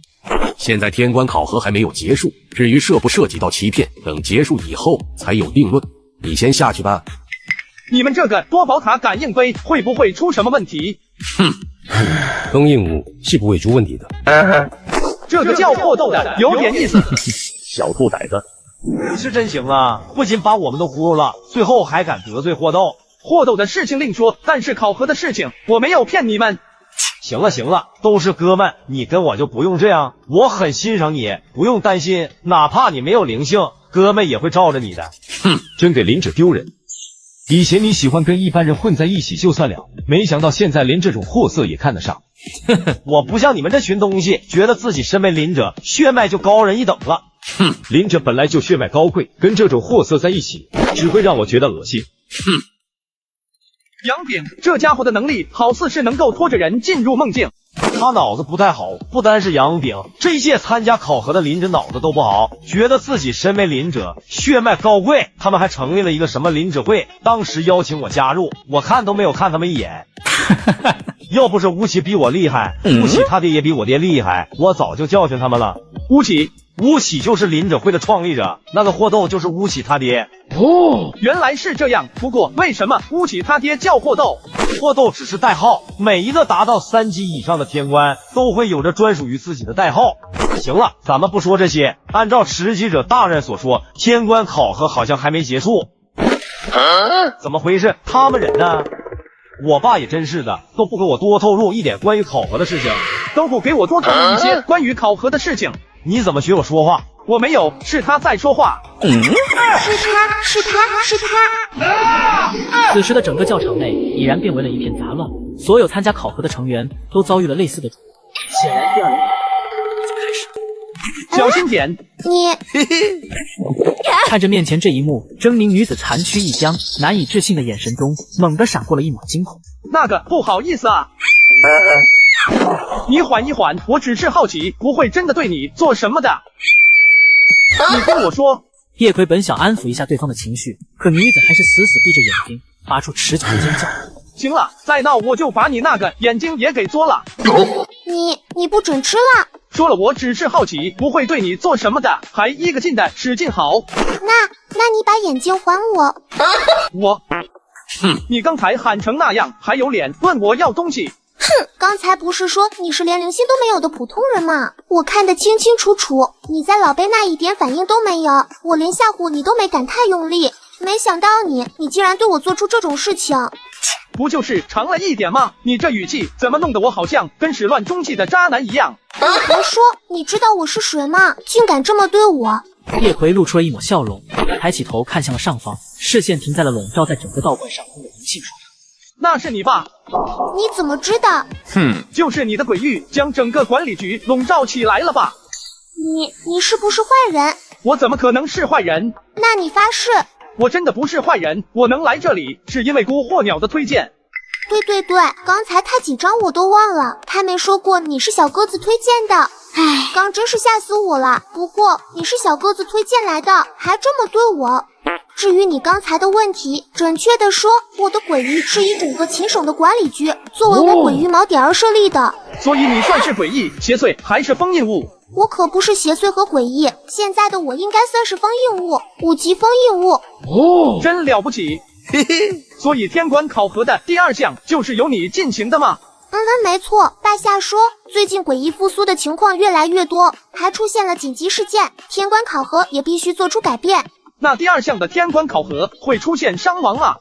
现在天官考核还没有结束，至于涉不涉及到欺骗，等结束以后才有定论。你先下去吧。你们这个多宝塔感应杯会不会出什么问题？封印物是不会出问题的。这个叫霍斗的有点意思。小兔崽子，你是真行啊！不仅把我们都忽悠了，最后还敢得罪霍斗。霍斗的事情另说，但是考核的事情我没有骗你们。行了行了，都是哥们，你跟我就不用这样，我很欣赏你，不用担心，哪怕你没有灵性，哥们也会罩着你的。真给林者丢人。以前你喜欢跟一般人混在一起就算了，没想到现在连这种货色也看得上。我不像你们这群东西，觉得自己身为林者，血脉就高人一等了。林者本来就血脉高贵，跟这种货色在一起，只会让我觉得恶心。杨炳这家伙的能力好似是能够拖着人进入梦境。他脑子不太好，不单是杨炳，这一届参加考核的林者脑子都不好，觉得自己身为林者，血脉高贵，他们还成立了一个什么林者会，当时邀请我加入，我看都没有看他们一眼。要不是吴起比我厉害，吴起他爹也比我爹厉害，我早就教训他们了。吴起就是林者会的创立者，那个霍斗就是吴起他爹。哦，原来是这样。不过为什么吴起他爹叫霍斗？霍斗只是代号，每一个达到3级以上的天官都会有着专属于自己的代号。行了，咱们不说这些，按照持级者大人所说，天官考核好像还没结束。怎么回事？他们人呢？我爸也真是的，都不给我多透露一点关于考核的事情，都不给我多透露一些关于考核的事情。你怎么学我说话？我没有，是他在说话。是他。此时的整个教场内已然变为了一片杂乱，所有参加考核的成员都遭遇了类似的处境。显然，第二轮就开始。小心点！你看着面前这一幕，狰狞女子残躯一僵，难以置信的眼神中猛地闪过了一抹惊恐。那个不好意思啊。你缓一缓，我只是好奇，不会真的对你做什么的。你跟我说。叶葵本想安抚一下对方的情绪，可女子还是死死闭着眼睛，发出持久的尖叫。行了，再闹我就把你那个眼睛也给嘬了。你不准吃了。说了，我只是好奇，不会对你做什么的，还一个劲的使劲好。那你把眼睛还我。你刚才喊成那样，还有脸问我要东西？刚才不是说你是连灵性都没有的普通人吗？我看得清清楚楚，你在老贝那一点反应都没有，我连吓唬你都没敢太用力，没想到你竟然对我做出这种事情。不就是长了一点吗？你这语气怎么弄得我好像跟始乱终弃的渣男一样？你别说，你知道我是谁吗？竟敢这么对我！叶葵露出了一抹笑容，抬起头看向了上方，视线停在了笼罩在整个道观上空的灵性树上。那是你爸？你怎么知道？就是你的鬼域将整个管理局笼罩起来了吧？你是不是坏人？我怎么可能是坏人？那你发誓？我真的不是坏人，我能来这里是因为蛊惑鸟的推荐。对，刚才太紧张我都忘了，他没说过你是小鸽子推荐的。唉，刚真是吓死我了。不过你是小鸽子推荐来的，还这么对我。至于你刚才的问题，准确的说，我的鬼域是以整个秦省的管理局作为我鬼域锚点而设立的。所以你算是诡异、邪祟还是封印物？我可不是邪祟和诡异，现在的我应该算是封印物，5级封印物。哦，真了不起。所以天官考核的第2项就是由你进行的吗？没错，大夏说最近诡异复苏的情况越来越多，还出现了紧急事件，天官考核也必须做出改变。那第2项的天官考核会出现伤亡啊。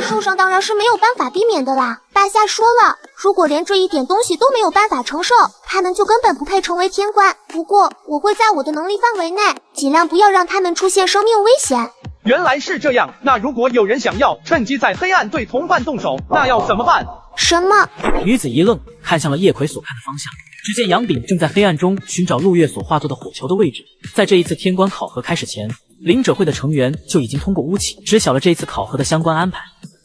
受伤当然是没有办法避免的啦。大夏说了，如果连这一点东西都没有办法承受，他们就根本不配成为天官。不过我会在我的能力范围内，尽量不要让他们出现生命危险。原来是这样，那如果有人想要趁机在黑暗对同伴动手，那要怎么办？什么？女子一愣，看向了叶葵所看的方向。只见杨炳正在黑暗中寻找陆月所化作的火球的位置。在这一次天官考核开始前，领者会的成员就已经通过巫启知晓了这一次考核的相关安排，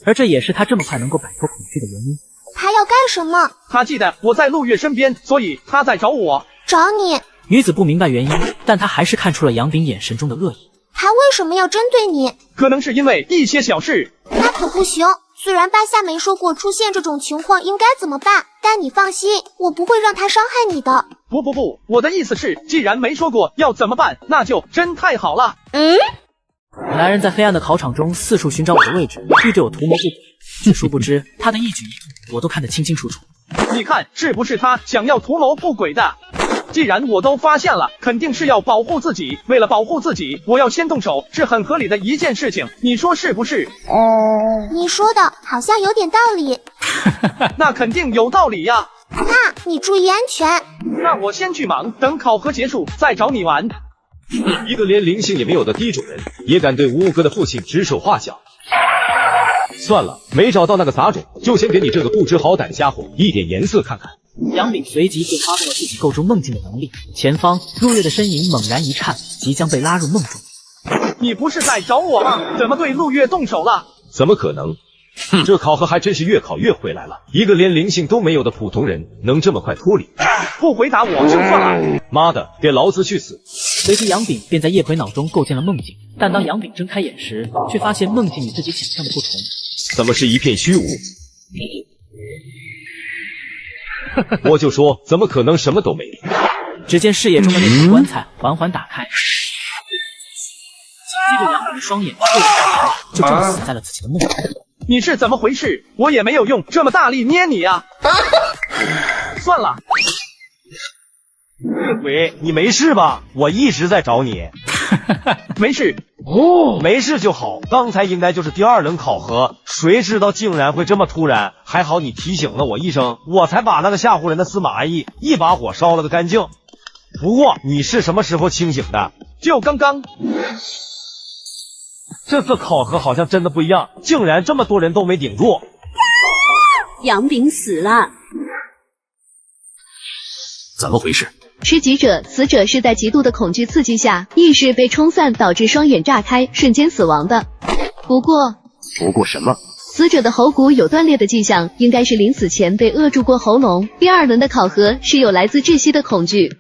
而这也是他这么快能够摆脱恐惧的原因。他要干什么？他记得我在陆月身边，所以他在找我。找你？女子不明白原因，但她还是看出了杨炳眼神中的恶意。他为什么要针对你？可能是因为一些小事。那可不行。虽然巴夏没说过出现这种情况应该怎么办，但你放心，我不会让他伤害你的。不，我的意思是，既然没说过要怎么办，那就真太好了。男人在黑暗的考场中四处寻找我的位置，欲对我图谋不轨，却殊不知他的一举一动我都看得清清楚楚。你看是不是他想要图谋不轨的？既然我都发现了，肯定是要保护自己。为了保护自己，我要先动手，是很合理的一件事情。你说是不是？你说的好像有点道理。那肯定有道理呀。那你注意安全。那我先去忙，等考核结束再找你玩。一个连灵性也没有的低种人，也敢对吴哥的父亲指手画脚。算了，没找到那个杂种，就先给你这个不知好歹的家伙一点颜色看看。杨炳随即就发动了自己构筑梦境的能力，前方陆月的身影猛然一颤，即将被拉入梦中。你不是在找我吗？怎么对陆月动手了？怎么可能？这考核还真是越考越回来了。一个连灵性都没有的普通人，能这么快脱离？不回答我就算了。妈的，给老子去死！随即杨炳便在叶葵脑中构建了梦境，但当杨炳睁开眼时，却发现梦境与自己想象的不同。怎么是一片虚无？我就说，怎么可能什么都没有？只见视野中的那口棺材缓缓打开，接着杨炳的双眼突然打开，就这么死在了自己的梦中。你是怎么回事？我也没有用这么大力捏你啊！算了。叶葵，你没事吧？我一直在找你。没事。没事就好。刚才应该就是第2轮考核，谁知道竟然会这么突然？还好你提醒了我一声，我才把那个吓唬人的司马懿一把火烧了个干净。不过你是什么时候清醒的？就刚刚。这次考核好像真的不一样，竟然这么多人都没顶住。杨炳死了。怎么回事？吃疾者，死者是在极度的恐惧刺激下，意识被冲散，导致双眼炸开，瞬间死亡的。不过什么？死者的喉骨有断裂的迹象，应该是临死前被扼住过喉咙。第2轮的考核是有来自窒息的恐惧。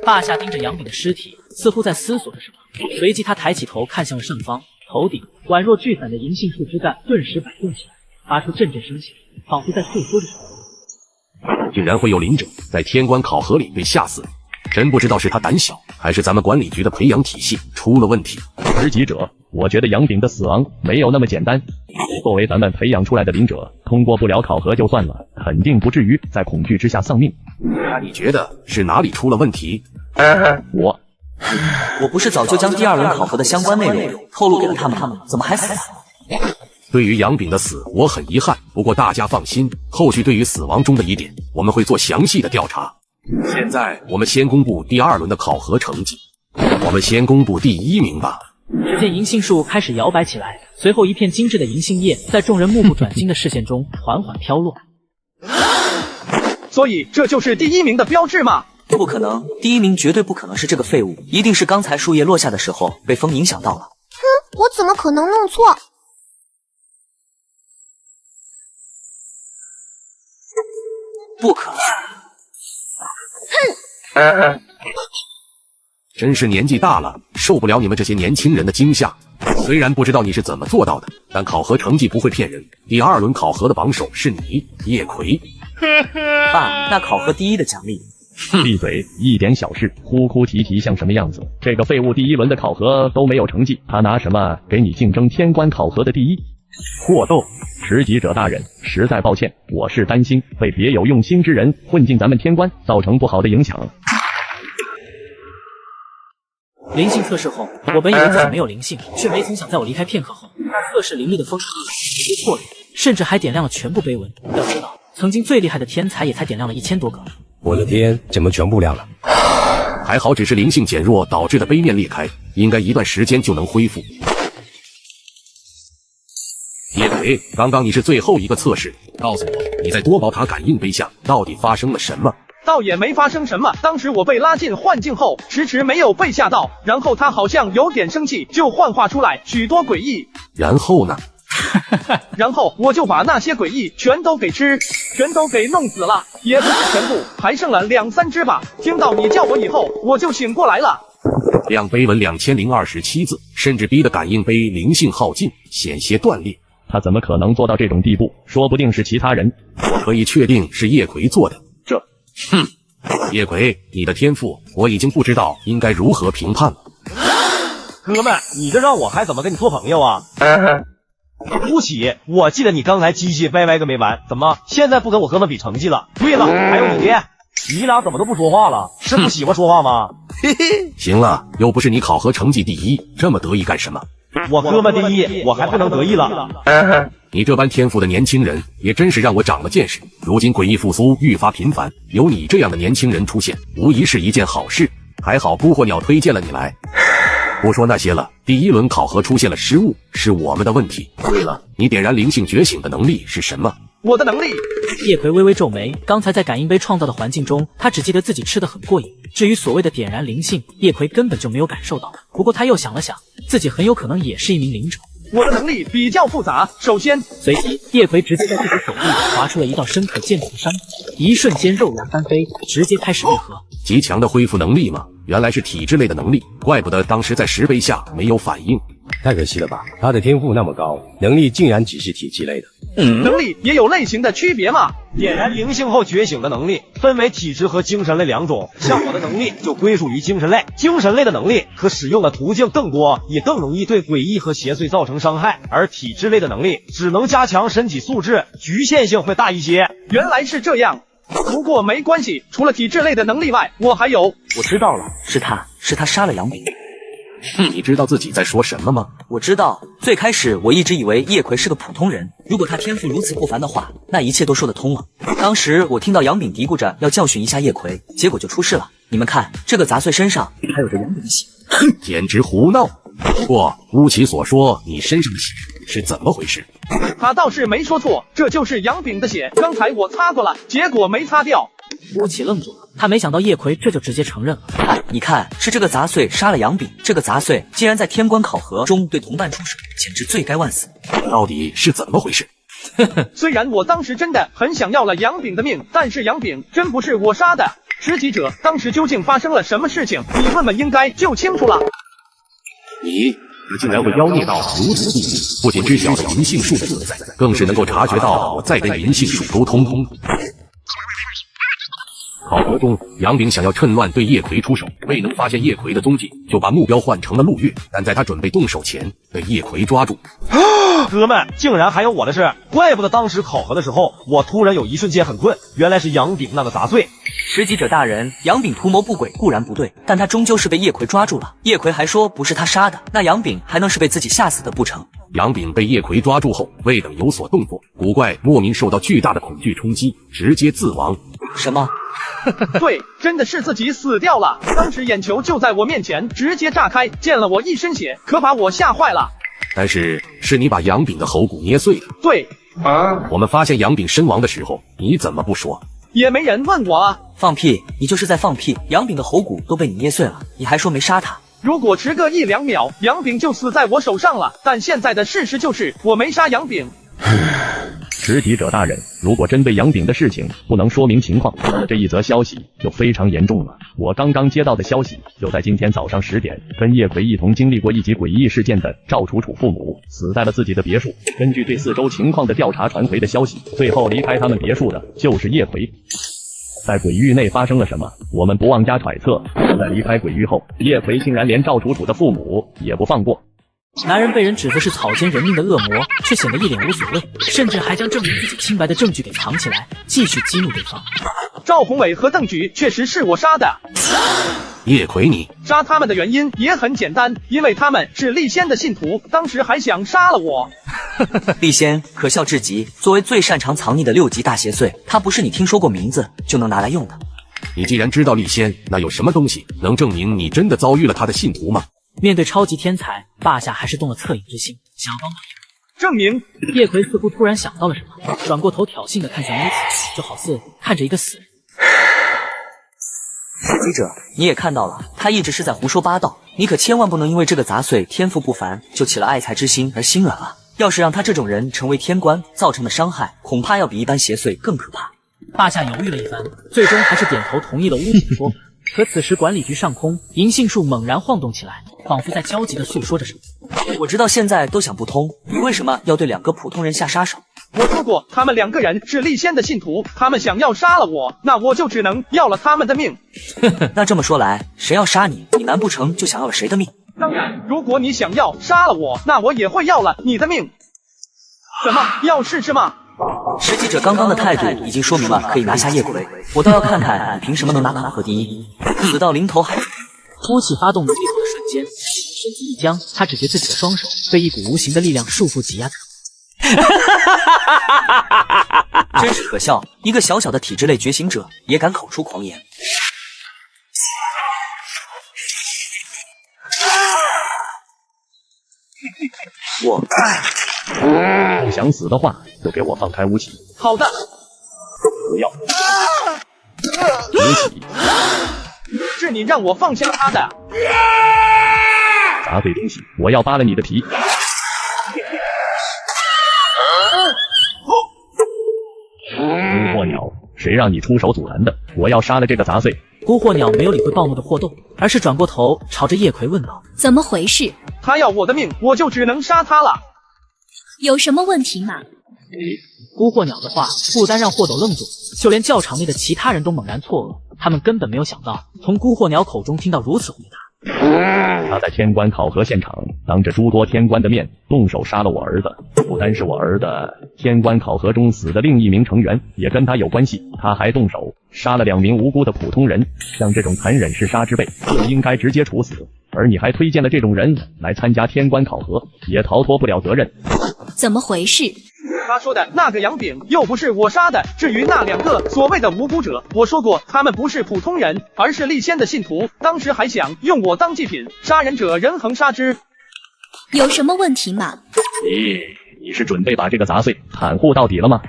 霸下盯着杨炳的尸体，似乎在思索着什么。随即他抬起头看向了上方，头顶宛若聚散的银杏树枝干顿时摆动起来，发出阵阵声响，仿佛在诉说着什么。竟然会有灵者在天官考核里被吓死，真不知道是他胆小，还是咱们管理局的培养体系出了问题。知己者，我觉得杨炳的死亡没有那么简单。作为咱们培养出来的灵者，通过不了考核就算了，肯定不至于在恐惧之下丧命。那你觉得是哪里出了问题？我不是早就将第2轮考核的相关内容透露给了他们，怎么还死了？对于杨炳的死，我很遗憾。不过大家放心，后续对于死亡中的疑点，我们会做详细的调查。现在我们先公布第2轮的考核成绩，我们先公布第1名吧。只见银杏树开始摇摆起来，随后一片精致的银杏叶在众人目不转睛的视线中缓缓飘落。所以这就是第1名的标志吗？不可能，第1名绝对不可能是这个废物，一定是刚才树叶落下的时候被风影响到了。哼，我怎么可能弄错？不可能！哼！真是年纪大了，受不了你们这些年轻人的惊吓。虽然不知道你是怎么做到的，但考核成绩不会骗人。第2轮考核的榜首是你，叶葵。爸，那考核第1的奖励。闭嘴！一点小事，哭哭啼啼像什么样子？这个废物第1轮的考核都没有成绩，他拿什么给你竞争天官考核的第1？霍斗！持级者大人，实在抱歉，我是担心被别有用心之人混进咱们天官，造成不好的影响。灵性测试后，我本以为自己没有灵性，却没曾想在我离开片刻后，测试灵力的风直接破裂，甚至还点亮了全部碑文。要知道，曾经最厉害的天才也才点亮了1000多个。我的天，怎么全部亮了？还好只是灵性减弱导致的碑面裂开，应该一段时间就能恢复。叶葵，刚刚你是最后一个测试，告诉我你在多宝塔感应碑下到底发生了什么？倒也没发生什么，当时我被拉进幻境后，迟迟没有被吓到，然后他好像有点生气，就幻化出来许多诡异。然后呢？然后我就把那些诡异全都给弄死了，也不是全部，还剩了2、3只吧。听到你叫我以后，我就醒过来了。亮碑文2027字，甚至逼得感应碑灵性耗尽，险些断裂。他怎么可能做到这种地步？说不定是其他人。我可以确定是叶葵做的。叶葵，你的天赋我已经不知道应该如何评判了。哥们，你这让我还怎么跟你做朋友啊？对不起，我记得你刚才唧唧歪歪个没完，怎么现在不跟我哥们比成绩了？对了，还有你爹，你俩怎么都不说话了？是不喜欢说话吗？行了，又不是你考核成绩第1，这么得意干什么？我哥们第1，我还不能得意了。你这般天赋的年轻人，也真是让我长了见识。如今诡异复苏愈发频繁，有你这样的年轻人出现，无疑是一件好事。还好孤火鸟推荐了你来。不说那些了，第1轮考核出现了失误，是我们的问题。对了，你点燃灵性觉醒的能力是什么？我的能力。叶葵微微皱眉，刚才在感应碑创造的环境中，他只记得自己吃得很过瘾。至于所谓的点燃灵性，叶葵根本就没有感受到。不过他又想了想，自己很有可能也是一名灵者。我的能力比较复杂，首先，随即叶葵直接在自己手臂划出了一道深可见骨的伤口，一瞬间肉芽翻飞，直接开始愈合。极强的恢复能力吗？原来是体质类的能力，怪不得当时在石碑下没有反应。太可惜了吧，他的天赋那么高，能力竟然只是体质类的。能力也有类型的区别嘛？点燃灵性后觉醒的能力分为体质和精神类2种，像我的能力就归属于精神类。精神类的能力可使用的途径更多，也更容易对诡异和邪祟造成伤害，而体质类的能力只能加强身体素质，局限性会大一些。原来是这样。不过没关系，除了体质类的能力外，我还有。我知道了，是他杀了杨炳。你知道自己在说什么吗？我知道，最开始我一直以为叶葵是个普通人，如果他天赋如此不凡的话，那一切都说得通了。当时我听到杨炳嘀咕着要教训一下叶葵，结果就出事了。你们看，这个杂碎身上还有着杨炳的血，简直胡闹！不过乌奇所说你身上的血是怎么回事？他倒是没说错，这就是杨炳的血，刚才我擦过了，结果没擦掉。乌奇愣住了，他没想到叶葵这就直接承认了。你看，是这个杂碎杀了杨炳，这个杂碎竟然在天官考核中对同伴出手，简直罪该万死。到底是怎么回事？虽然我当时真的很想要了杨炳的命，但是杨炳真不是我杀的。拾级者，当时究竟发生了什么事情？你问问应该就清楚了。你竟然会妖孽到如此地步，不仅知晓了银杏树的存在，更是能够察觉到我在跟银杏树沟通。考核中，杨炳想要趁乱对叶葵出手，未能发现叶葵的踪迹，就把目标换成了陆月，但在他准备动手前，被叶葵抓住。哥们，竟然还有我的事，怪不得当时考核的时候，我突然有一瞬间很困，原来是杨炳那个杂碎。拾级者大人，杨炳图谋不轨固然不对，但他终究是被叶葵抓住了。叶葵还说不是他杀的，那杨炳还能是被自己吓死的不成？杨炳被叶葵抓住后，未等有所动作，古怪莫名受到巨大的恐惧冲击，直接自亡。什么？对，真的是自己死掉了。当时眼球就在我面前，直接炸开，溅了我一身血，可把我吓坏了。但是你把杨炳的喉骨捏碎了。对啊，我们发现杨炳身亡的时候，你怎么不说？也没人问我啊。放屁，你就是在放屁。杨炳的喉骨都被你捏碎了，你还说没杀他？如果迟个1、2秒，杨炳就死在我手上了。但现在的事实就是我没杀杨炳。拾级者大人，如果真被杨炳的事情不能说明情况，那么这一则消息就非常严重了。我刚刚接到的消息，就在今天早上10点，跟叶葵一同经历过一级诡异事件的赵楚楚父母死在了自己的别墅。根据对4周情况的调查传回的消息，最后离开他们别墅的就是叶葵。在鬼域内发生了什么，我们不妄加揣测。在离开鬼域后，叶葵竟然连赵楚楚的父母也不放过。男人被人指责是草菅人命的恶魔，却显得一脸无所谓，甚至还将证明自己清白的证据给藏起来，继续激怒对方。赵宏伟和邓举确实是我杀的。叶葵你杀他们的原因也很简单，因为他们是厉仙的信徒，当时还想杀了我。厉仙可笑至极，作为最擅长藏匿的6级大邪祟，他不是你听说过名字就能拿来用的。你既然知道厉仙，那有什么东西能证明你真的遭遇了他的信徒吗？面对超级天才，霸下还是动了恻隐之心，想要帮忙证明。叶葵似乎突然想到了什么，转过头挑衅的看向乌起，就好似看着一个死人。记者，你也看到了，他一直是在胡说八道，你可千万不能因为这个杂碎天赋不凡就起了爱才之心而心软了。要是让他这种人成为天官，造成的伤害恐怕要比一般邪祟更可怕。霸下犹豫了一番，最终还是点头同意了乌起的说法。可此时管理局上空，银杏树猛然晃动起来，仿佛在焦急地诉说着什么。我直到现在都想不通，你为什么要对2个普通人下杀手？我说过，他们2个人是厉仙的信徒，他们想要杀了我，那我就只能要了他们的命。那这么说来，谁要杀你，你难不成就想要了谁的命？当然，如果你想要杀了我，那我也会要了你的命。怎么，要试试吗？石记者刚刚的态度已经说明了可以拿下叶葵，我倒要看看你凭什么能拿考核第一。死到临头还……乌起发动能力后的瞬间，身体一僵，他只觉自己的双手被一股无形的力量束缚挤压着。真是可笑，一个小小的体质类觉醒者也敢口出狂言。不想死的话，就给我放开乌起。好的。不要。乌起，是你让我放下他的。杂碎东西，我要扒了你的皮。孤火鸟，谁让你出手阻拦的？我要杀了这个杂碎。孤火鸟没有理会暴怒的霍动，而是转过头朝着叶葵问道：怎么回事？他要我的命，我就只能杀他了。有什么问题吗？孤火鸟的话不单让霍斗愣住，就连教场内的其他人都猛然错愕，他们根本没有想到从孤火鸟口中听到如此回答。他在天官考核现场当着诸多天官的面动手杀了我儿子，不单是我儿子，天官考核中死的另一名成员也跟他有关系，他还动手杀了2名无辜的普通人，像这种残忍嗜杀之辈就应该直接处死，而你还推荐了这种人来参加天官考核，也逃脱不了责任。怎么回事？他说的那个杨炳又不是我杀的，至于那2个所谓的无辜者，我说过他们不是普通人，而是厉仙的信徒，当时还想用我当祭品，杀人者人恒杀之。有什么问题吗？你是准备把这个杂碎袒护到底了吗？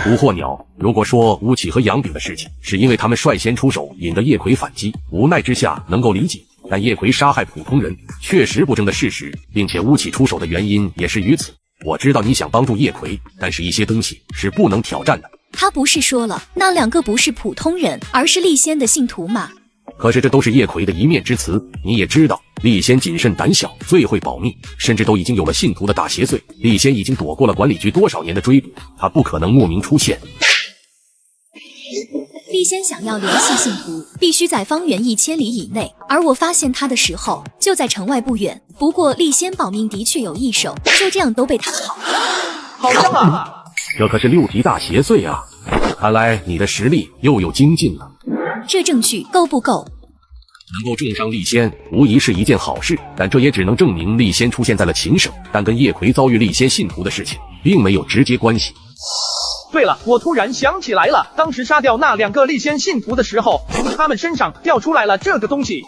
捕获鸟，如果说乌起和杨炳的事情是因为他们率先出手引得叶葵反击，无奈之下能够理解，但叶葵杀害普通人确实不争的事实，并且乌起出手的原因也是于此。我知道你想帮助叶葵，但是一些东西是不能挑战的。他不是说了那2个不是普通人，而是厉仙的信徒吗？可是这都是叶葵的一面之词，你也知道，厉仙谨慎胆小，最会保密，甚至都已经有了信徒的大邪祟。厉仙已经躲过了管理局多少年的追捕，他不可能莫名出现。厉仙想要联系信徒，必须在方圆1000里以内，而我发现他的时候就在城外不远。不过厉仙保命的确有一手，就这样都被他跑了。好香啊！这可是6级大邪祟啊！看来你的实力又有精进了。这证据够不够？能够重伤厉仙，无疑是一件好事，但这也只能证明厉仙出现在了秦省，但跟叶葵遭遇厉仙信徒的事情并没有直接关系。对了，我突然想起来了，当时杀掉那2个厉仙信徒的时候，从他们身上掉出来了这个东西，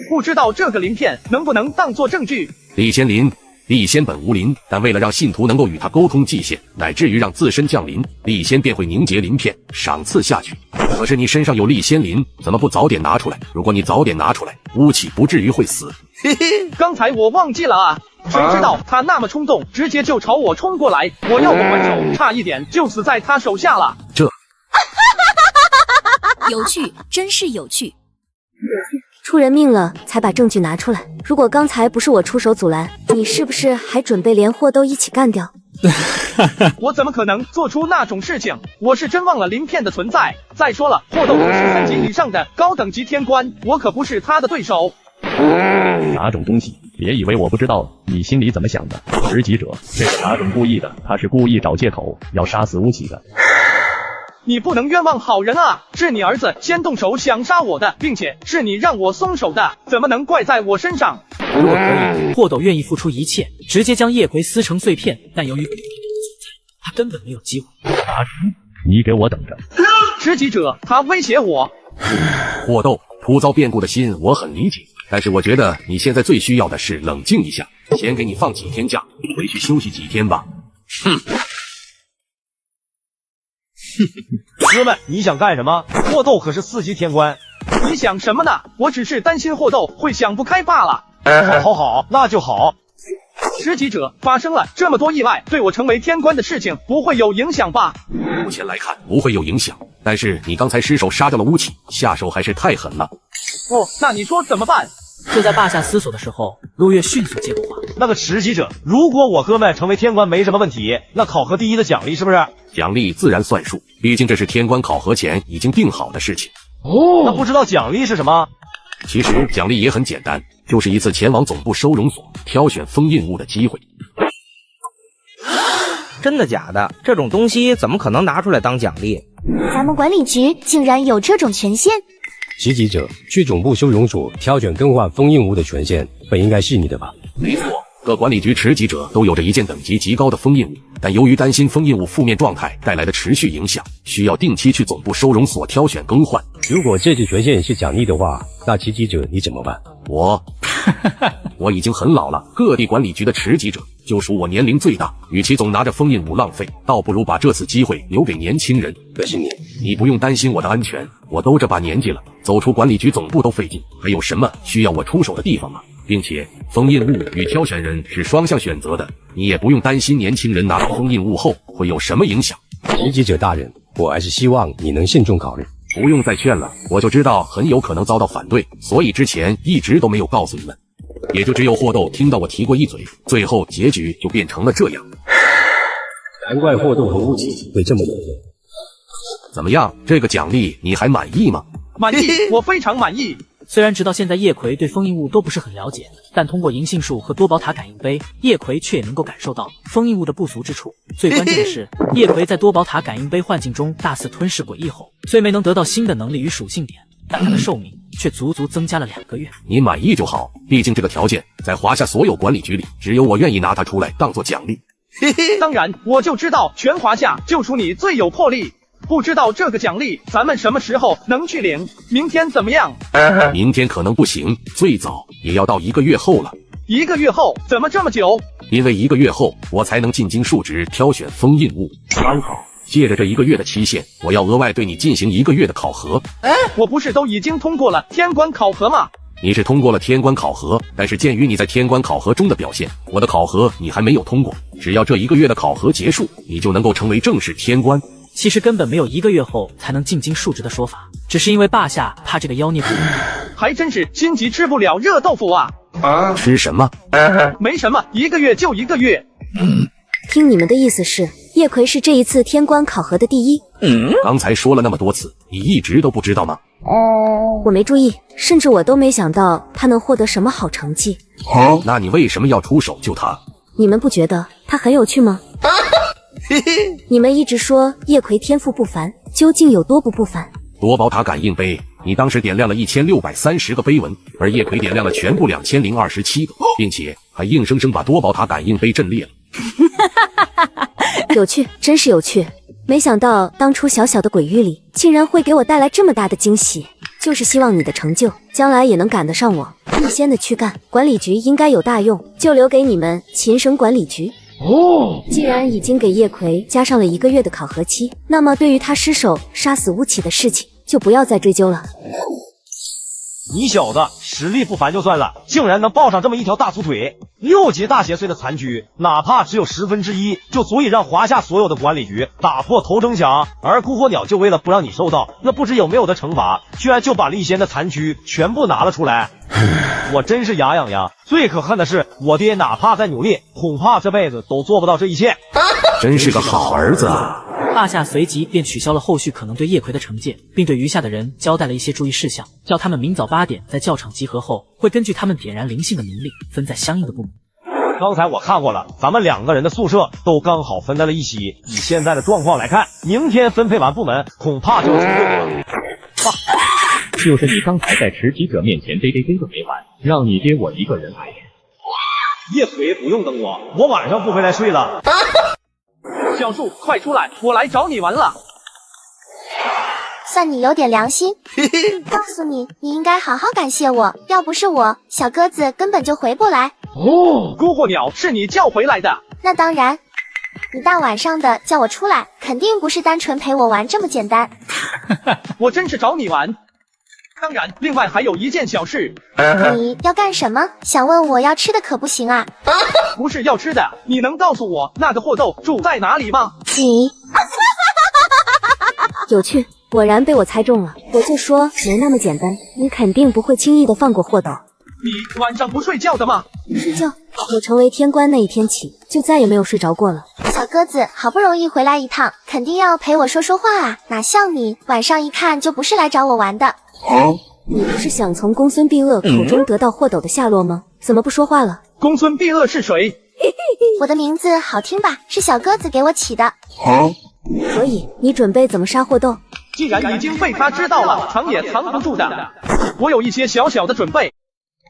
不知道这个鳞片能不能当作证据。厉仙鳞，厉仙本无鳞，但为了让信徒能够与他沟通界限，乃至于让自身降临，厉仙便会凝结鳞片，赏赐下去。可是你身上有厉仙鳞，怎么不早点拿出来？如果你早点拿出来，乌起不至于会死。刚才我忘记了啊，谁知道他那么冲动，直接就朝我冲过来，我要不还手，差一点就死在他手下了。这有趣，真是有趣。出人命了才把证据拿出来，如果刚才不是我出手阻拦，你是不是还准备连霍都一起干掉？我怎么可能做出那种事情？我是真忘了鳞片的存在。再说了，霍斗可是3级以上的高等级天官，我可不是他的对手。哪种东西？别以为我不知道你心里怎么想的。直击者，这是哪种故意的？他是故意找借口要杀死乌起的。你不能冤枉好人啊！是你儿子先动手想杀我的，并且是你让我松手的，怎么能怪在我身上？如果可以，霍斗愿意付出一切，直接将叶葵撕成碎片，但由于他根本没有机会。你给我等着！持戟者，他威胁我。霍斗，突遭变故的心我很理解，但是我觉得你现在最需要的是冷静一下，先给你放几天假，回去休息几天吧。哼。哥们，你想干什么？霍斗可是4级天官。你想什么呢？我只是担心霍斗会想不开罢了。好，那就好。持戟者，发生了这么多意外，对我成为天官的事情不会有影响吧？目前来看不会有影响，但是你刚才失手杀掉了巫启，下手还是太狠了。哦，那你说怎么办？就在霸下思索的时候，陆月迅速接过话：那个持戟者，如果我哥们成为天官没什么问题，那考核第一的奖励是不是？奖励自然算数，毕竟这是天官考核前已经定好的事情。那不知道奖励是什么？其实奖励也很简单，就是一次前往总部收容所挑选封印物的机会。真的假的？这种东西怎么可能拿出来当奖励？咱们管理局竟然有这种权限？持戟者，去总部收容所挑选更换封印物的权限，本应该是你的吧？没错，各管理局持戟者都有着一件等级极高的封印物，但由于担心封印物负面状态带来的持续影响，需要定期去总部收容所挑选更换。如果这次权限是奖励的话，那持戟者你怎么办？我已经很老了，各地管理局的持戟者就属我年龄最大，与其总拿着封印物浪费，倒不如把这次机会留给年轻人。可是你不用担心我的安全，我都这把年纪了，走出管理局总部都费劲，还有什么需要我出手的地方吗？并且封印物与挑选人是双向选择的，你也不用担心年轻人拿到封印物后会有什么影响。持戟者大人，我还是希望你能慎重考虑。不用再劝了，我就知道很有可能遭到反对，所以之前一直都没有告诉你们。也就只有霍斗听到我提过一嘴，最后结局就变成了这样。难怪霍斗和巫启会这么冷漠。怎么样，这个奖励你还满意吗？满意，我非常满意。虽然直到现在叶葵对封印物都不是很了解，但通过银杏树和多宝塔感应碑，叶葵却也能够感受到封印物的不足之处。最关键的是，叶葵在多宝塔感应碑幻境中大肆吞噬诡异后，虽没能得到新的能力与属性点，但他的寿命却足足增加了2个月。你满意就好，毕竟这个条件在华夏所有管理局里，只有我愿意拿它出来当做奖励。当然，我就知道全华夏就属你最有魄力。不知道这个奖励咱们什么时候能去领？明天怎么样？明天可能不行，最早也要到1个月后了。1个月后？怎么这么久？因为1个月后我才能进京述职挑选封印物，刚好借着这1个月的期限，我要额外对你进行1个月的考核。我不是都已经通过了天官考核吗？你是通过了天官考核，但是鉴于你在天官考核中的表现，我的考核你还没有通过。只要这1个月的考核结束，你就能够成为正式天官。其实根本没有1个月后才能进京述职的说法，只是因为霸下怕这个妖孽不还真是心急吃不了热豆腐啊！吃什么？没什么，1个月就1个月。听你们的意思是，叶葵是这一次天官考核的第一？刚才说了那么多次，你一直都不知道吗？我没注意，甚至我都没想到他能获得什么好成绩。那你为什么要出手救他？你们不觉得他很有趣吗？你们一直说叶葵天赋不凡，究竟有多不凡？多宝塔感应碑，你当时点亮了1630个碑文，而叶葵点亮了全部2027个，并且还硬生生把多宝塔感应碑震裂了。有趣，真是有趣。没想到当初小小的鬼域里，竟然会给我带来这么大的惊喜。就是希望你的成就将来也能赶得上我一仙的躯干。管理局应该有大用，就留给你们秦省管理局。既然已经给叶葵加上了1个月的考核期，那么对于他失手杀死巫启的事情，就不要再追究了。你小子实力不凡就算了，竟然能抱上这么一条大粗腿！6级大邪祟的残躯，哪怕只有1/10，就足以让华夏所有的管理局打破头争抢。而孤火鸟就为了不让你受到那不知有没有的惩罚，居然就把立仙的残躯全部拿了出来。我真是牙痒痒。最可恨的是，我爹哪怕再努力，恐怕这辈子都做不到这一切。真是个好儿子啊！霸下随即便取消了后续可能对叶葵的惩戒，并对余下的人交代了一些注意事项，叫他们明早8点在教场集合后，会根据他们点燃灵性的能力分在相应的部门。刚才我看过了，咱们2个人的宿舍都刚好分在了一起。以现在的状况来看，明天分配完部门，恐怕就要出队了。就是你刚才在持旗者面前嘚个没完，让你爹我一个人挨。叶葵不用等我，我晚上不回来睡了。小树，快出来，我来找你玩了。算你有点良心。告诉你，你应该好好感谢我，要不是我，小鸽子根本就回不来。哦，孤火鸟是你叫回来的？那当然，你大晚上的叫我出来，肯定不是单纯陪我玩这么简单。我真是找你玩。当然，另外还有一件小事。你要干什么？想问我要吃的可不行啊。不是要吃的，你能告诉我那个货斗住在哪里吗？你有趣，果然被我猜中了。我就说没那么简单，你肯定不会轻易的放过货斗。你晚上不睡觉的吗？睡觉？我成为天官那一天起，就再也没有睡着过了。小鸽子好不容易回来一趟，肯定要陪我说说话啊，哪像你，晚上一看就不是来找我玩的。你不是想从公孙必恶口中得到货斗的下落吗？怎么不说话了？公孙必恶是谁？我的名字好听吧？是小鸽子给我起的。所以你准备怎么杀货斗？既然已经被他知道了，藏也藏不住的。我有一些小小的准备。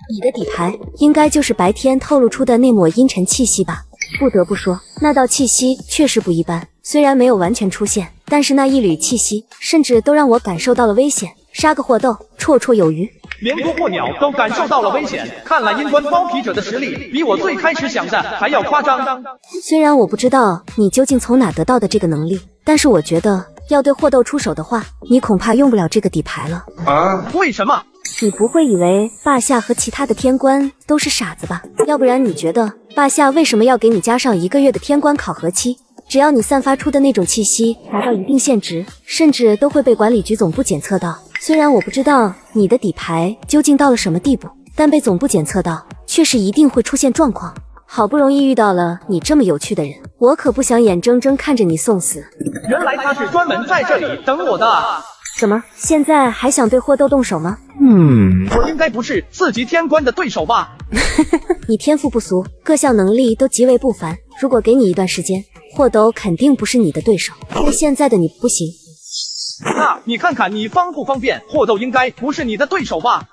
你的底牌应该就是白天透露出的那抹阴沉气息吧？不得不说，那道气息确实不一般。虽然没有完全出现，但是那一缕气息，甚至都让我感受到了危险。杀个货斗，绰绰有余。连孤火鸟都感受到了危险，看来阴关包皮者的实力比我最开始想的还要夸张。虽然我不知道你究竟从哪得到的这个能力，但是我觉得要对货斗出手的话，你恐怕用不了这个底牌了。为什么？你不会以为霸下和其他的天官都是傻子吧？要不然你觉得霸下为什么要给你加上1个月的天官考核期？只要你散发出的那种气息达到一定限值，甚至都会被管理局总部检测到。虽然我不知道你的底牌究竟到了什么地步，但被总部检测到，确实一定会出现状况。好不容易遇到了你这么有趣的人，我可不想眼睁睁看着你送死。原来他是专门在这里等我的啊！怎么，现在还想对货斗动手吗？我应该不是4级天官的对手吧？你天赋不俗，各项能力都极为不凡，如果给你一段时间，货斗肯定不是你的对手。但现在的你不行。那你看看你方不方便？货斗应该不是你的对手吧？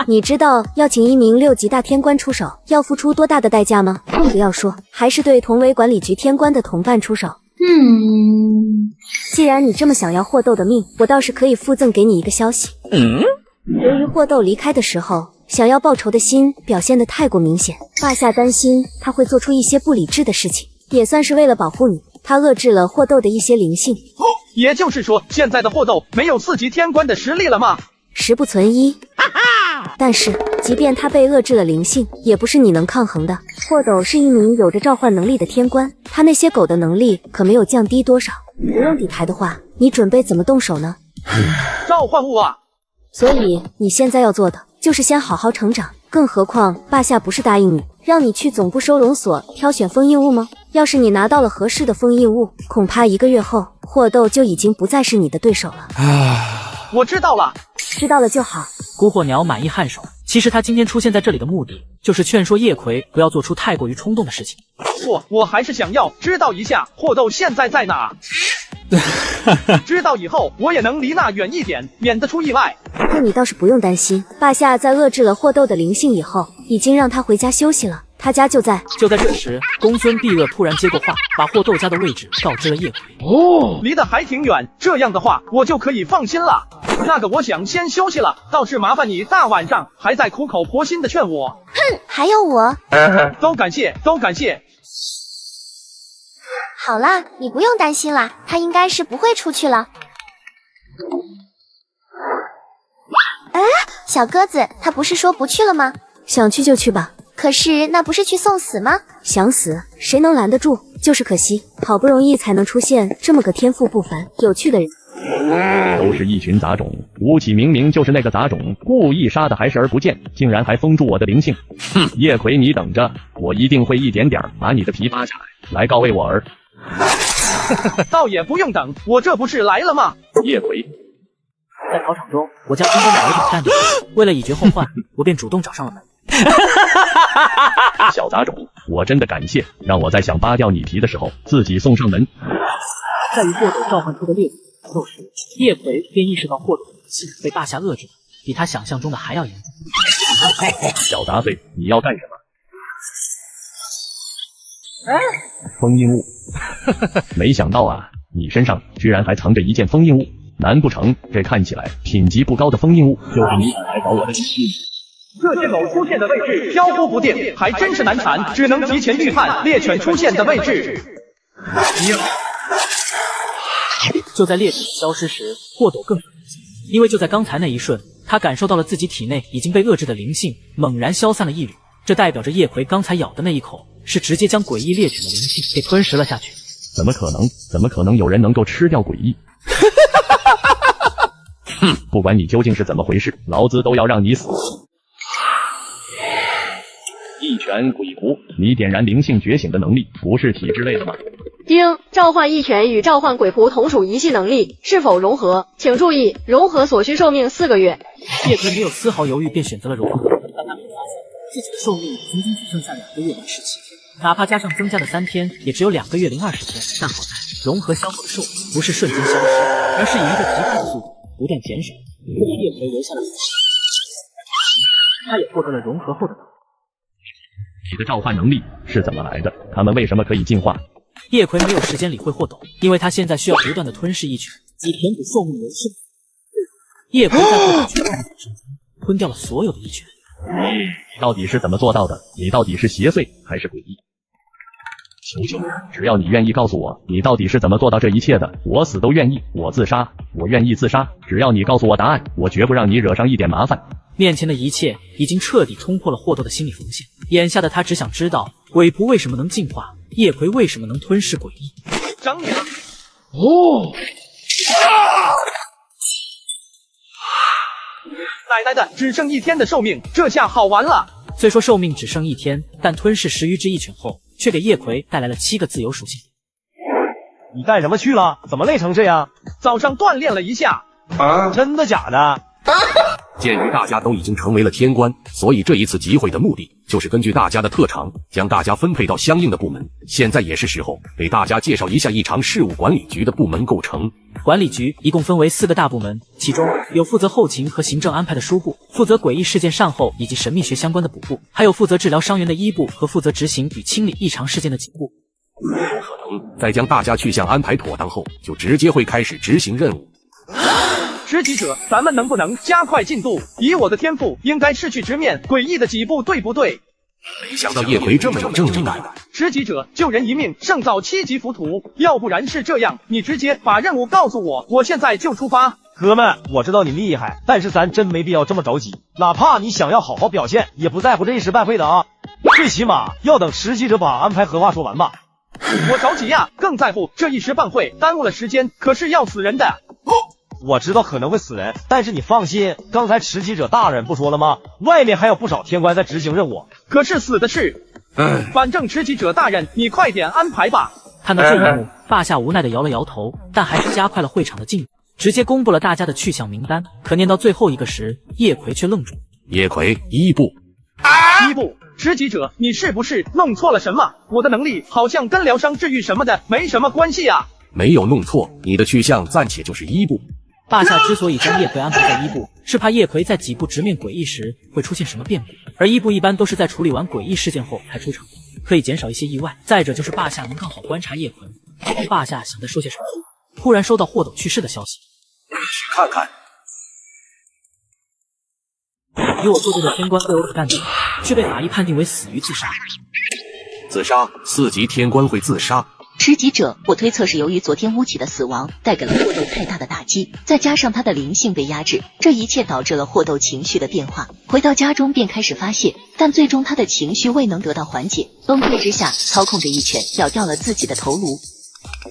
你知道要请一名6级大天官出手要付出多大的代价吗？更不要说还是对同为管理局天官的同伴出手。既然你这么想要货斗的命，我倒是可以附赠给你一个消息。由于货斗离开的时候，想要报仇的心表现得太过明显，霸下担心他会做出一些不理智的事情，也算是为了保护你，他遏制了货斗的一些灵性。也就是说，现在的货斗没有4级天官的实力了吗？实不存一。但是，即便他被遏制了灵性，也不是你能抗衡的。货斗是一名有着召唤能力的天官，他那些狗的能力可没有降低多少。不用底牌的话，你准备怎么动手呢？召唤物啊！所以你现在要做的就是先好好成长。更何况霸下不是答应你让你去总部收容所挑选封印物吗？要是你拿到了合适的封印物，恐怕1个月后货斗就已经不再是你的对手了。我知道了，知道了就好。孤火鸟满意颔首。其实他今天出现在这里的目的，就是劝说叶葵不要做出太过于冲动的事情。我还是想要知道一下货斗现在在哪。知道以后我也能离那远一点，免得出意外。那你倒是不用担心，霸下在遏制了货斗的灵性以后，已经让他回家休息了。他家就在这时，公孙必恶突然接过话，把货斗家的位置告知了叶葵。离得还挺远，这样的话我就可以放心了。那个我想先休息了，倒是麻烦你大晚上还在苦口婆心的劝我。哼，还有我。都感谢。好啦，你不用担心啦，他应该是不会出去了。小鸽子，他不是说不去了吗？想去就去吧。可是那不是去送死吗？想死谁能拦得住？就是可惜，好不容易才能出现这么个天赋不凡、有趣的人。都是一群杂种，吴起明明就是那个杂种，故意杀的还视而不见，竟然还封住我的灵性。叶葵，你等着，我一定会一点点把你的皮扒下来，来告慰我儿。倒也不用等，我这不是来了吗？叶葵，在考场中，我将阴关的儿子干掉，为了以绝后患，我便主动找上了门。小杂种，我真的感谢，让我在想扒掉你皮的时候自己送上门。在与霍斗召唤出的烈鬼搏斗时，叶葵便意识到霍斗的武器被霸下遏制的比他想象中的还要严重。小杂碎，你要干什么？封印物，没想到啊，你身上居然还藏着一件封印物，难不成这看起来品级不高的封印物就是你来找我的礼物？这件狗出现的位置飘忽不定，还真是难缠，只能提前预判猎犬出现的位置。就在猎犬消失时，霍斗更冷静，因为就在刚才那一瞬，他感受到了自己体内已经被遏制的灵性猛然消散了一缕，这代表着叶葵刚才咬的那一口是直接将诡异猎犬的灵性给吞食了下去。怎么可能？怎么可能有人能够吃掉诡异？哼，不管你究竟是怎么回事，老子都要让你死！一拳鬼符，你点燃灵性觉醒的能力不是体质类的吗？丁，召唤一拳与召唤鬼符同属一系能力，是否融合？请注意，融合所需寿命4个月。叶葵没有丝毫犹豫，便选择了融合，但他没发现自己的寿命仅仅只剩下2个月017天，哪怕加上增加的3天，也只有2个月020天。但好在融合消耗的寿命不是瞬间消失，而是以一个极快的速度不断减少，这给叶葵留下了他也获得了融合后的能力。你的召唤能力是怎么来的？他们为什么可以进化？叶葵没有时间理会霍斗，因为他现在需要不断的吞噬一拳，以填补寿命流失。叶葵在霍斗绝望的眼神中吞掉了所有的一拳。你到底是怎么做到的？你到底是邪祟还是诡异？求求你，只要你愿意告诉我，你到底是怎么做到这一切的，我死都愿意。我自杀，我愿意自杀。只要你告诉我答案，我绝不让你惹上一点麻烦。面前的一切已经彻底冲破了霍斗的心理防线，眼下的他只想知道鬼仆为什么能进化，叶葵为什么能吞噬诡异。长眼哦！奶奶的，只剩1天的寿命，这下好玩了。虽说寿命只剩1天，但吞噬10余只异犬后，却给叶葵带来了7个自由属性。你干什么去了？怎么累成这样？早上锻炼了一下。真的假的？鉴于大家都已经成为了天官，所以这一次集会的目的就是根据大家的特长，将大家分配到相应的部门。现在也是时候给大家介绍一下异常事务管理局的部门构成。管理局一共分为4个大部门，其中有负责后勤和行政安排的书部，负责诡异事件善后以及神秘学相关的补部，还有负责治疗伤员的医部和负责执行与清理异常事件的警部。有可能在将大家去向安排妥当后，就直接会开始执行任务。执行者，咱们能不能加快进度？以我的天赋，应该是去直面诡异的几步，对不对？没想到叶葵这么有正义感。执行者，救人一命胜造7级浮屠，要不然是这样，你直接把任务告诉我，我现在就出发。哥们，我知道你厉害，但是咱真没必要这么着急。哪怕你想要好好表现，也不在乎这一时半会的啊。最起码要等实习者把安排合话说完吧。我着急呀，更在乎这一时半会耽误了时间，可是要死人的。我知道可能会死人，但是你放心，刚才持旗者大人不说了吗？外面还有不少天官在执行任务。可是死的是，反正持旗者大人，你快点安排吧。看到这一幕，霸下无奈的摇了摇头，但还是加快了会场的进度，直接公布了大家的去向名单。可念到最后一个时，叶葵却愣住。叶葵1部，1部，持旗者，你是不是弄错了什么？我的能力好像跟疗伤治愈什么的没什么关系啊。没有弄错，你的去向暂且就是1部。霸下之所以将叶葵安排在1部，是怕叶葵在几部直面诡异时会出现什么变故，而1部一般都是在处理完诡异事件后才出场，可以减少一些意外。再者就是霸下能更好观察叶葵。霸下想再说些什么，突然收到霍斗去世的消息。去看看。与我作对的天官队友可干的，却被法医判定为死于自杀。自杀，4级天官会自杀。持级者，我推测是由于昨天巫体的死亡带给了霍斗太大的打击，再加上他的灵性被压制，这一切导致了霍斗情绪的变化。回到家中便开始发泄，但最终他的情绪未能得到缓解，崩溃之下操控着一拳咬掉了自己的头颅。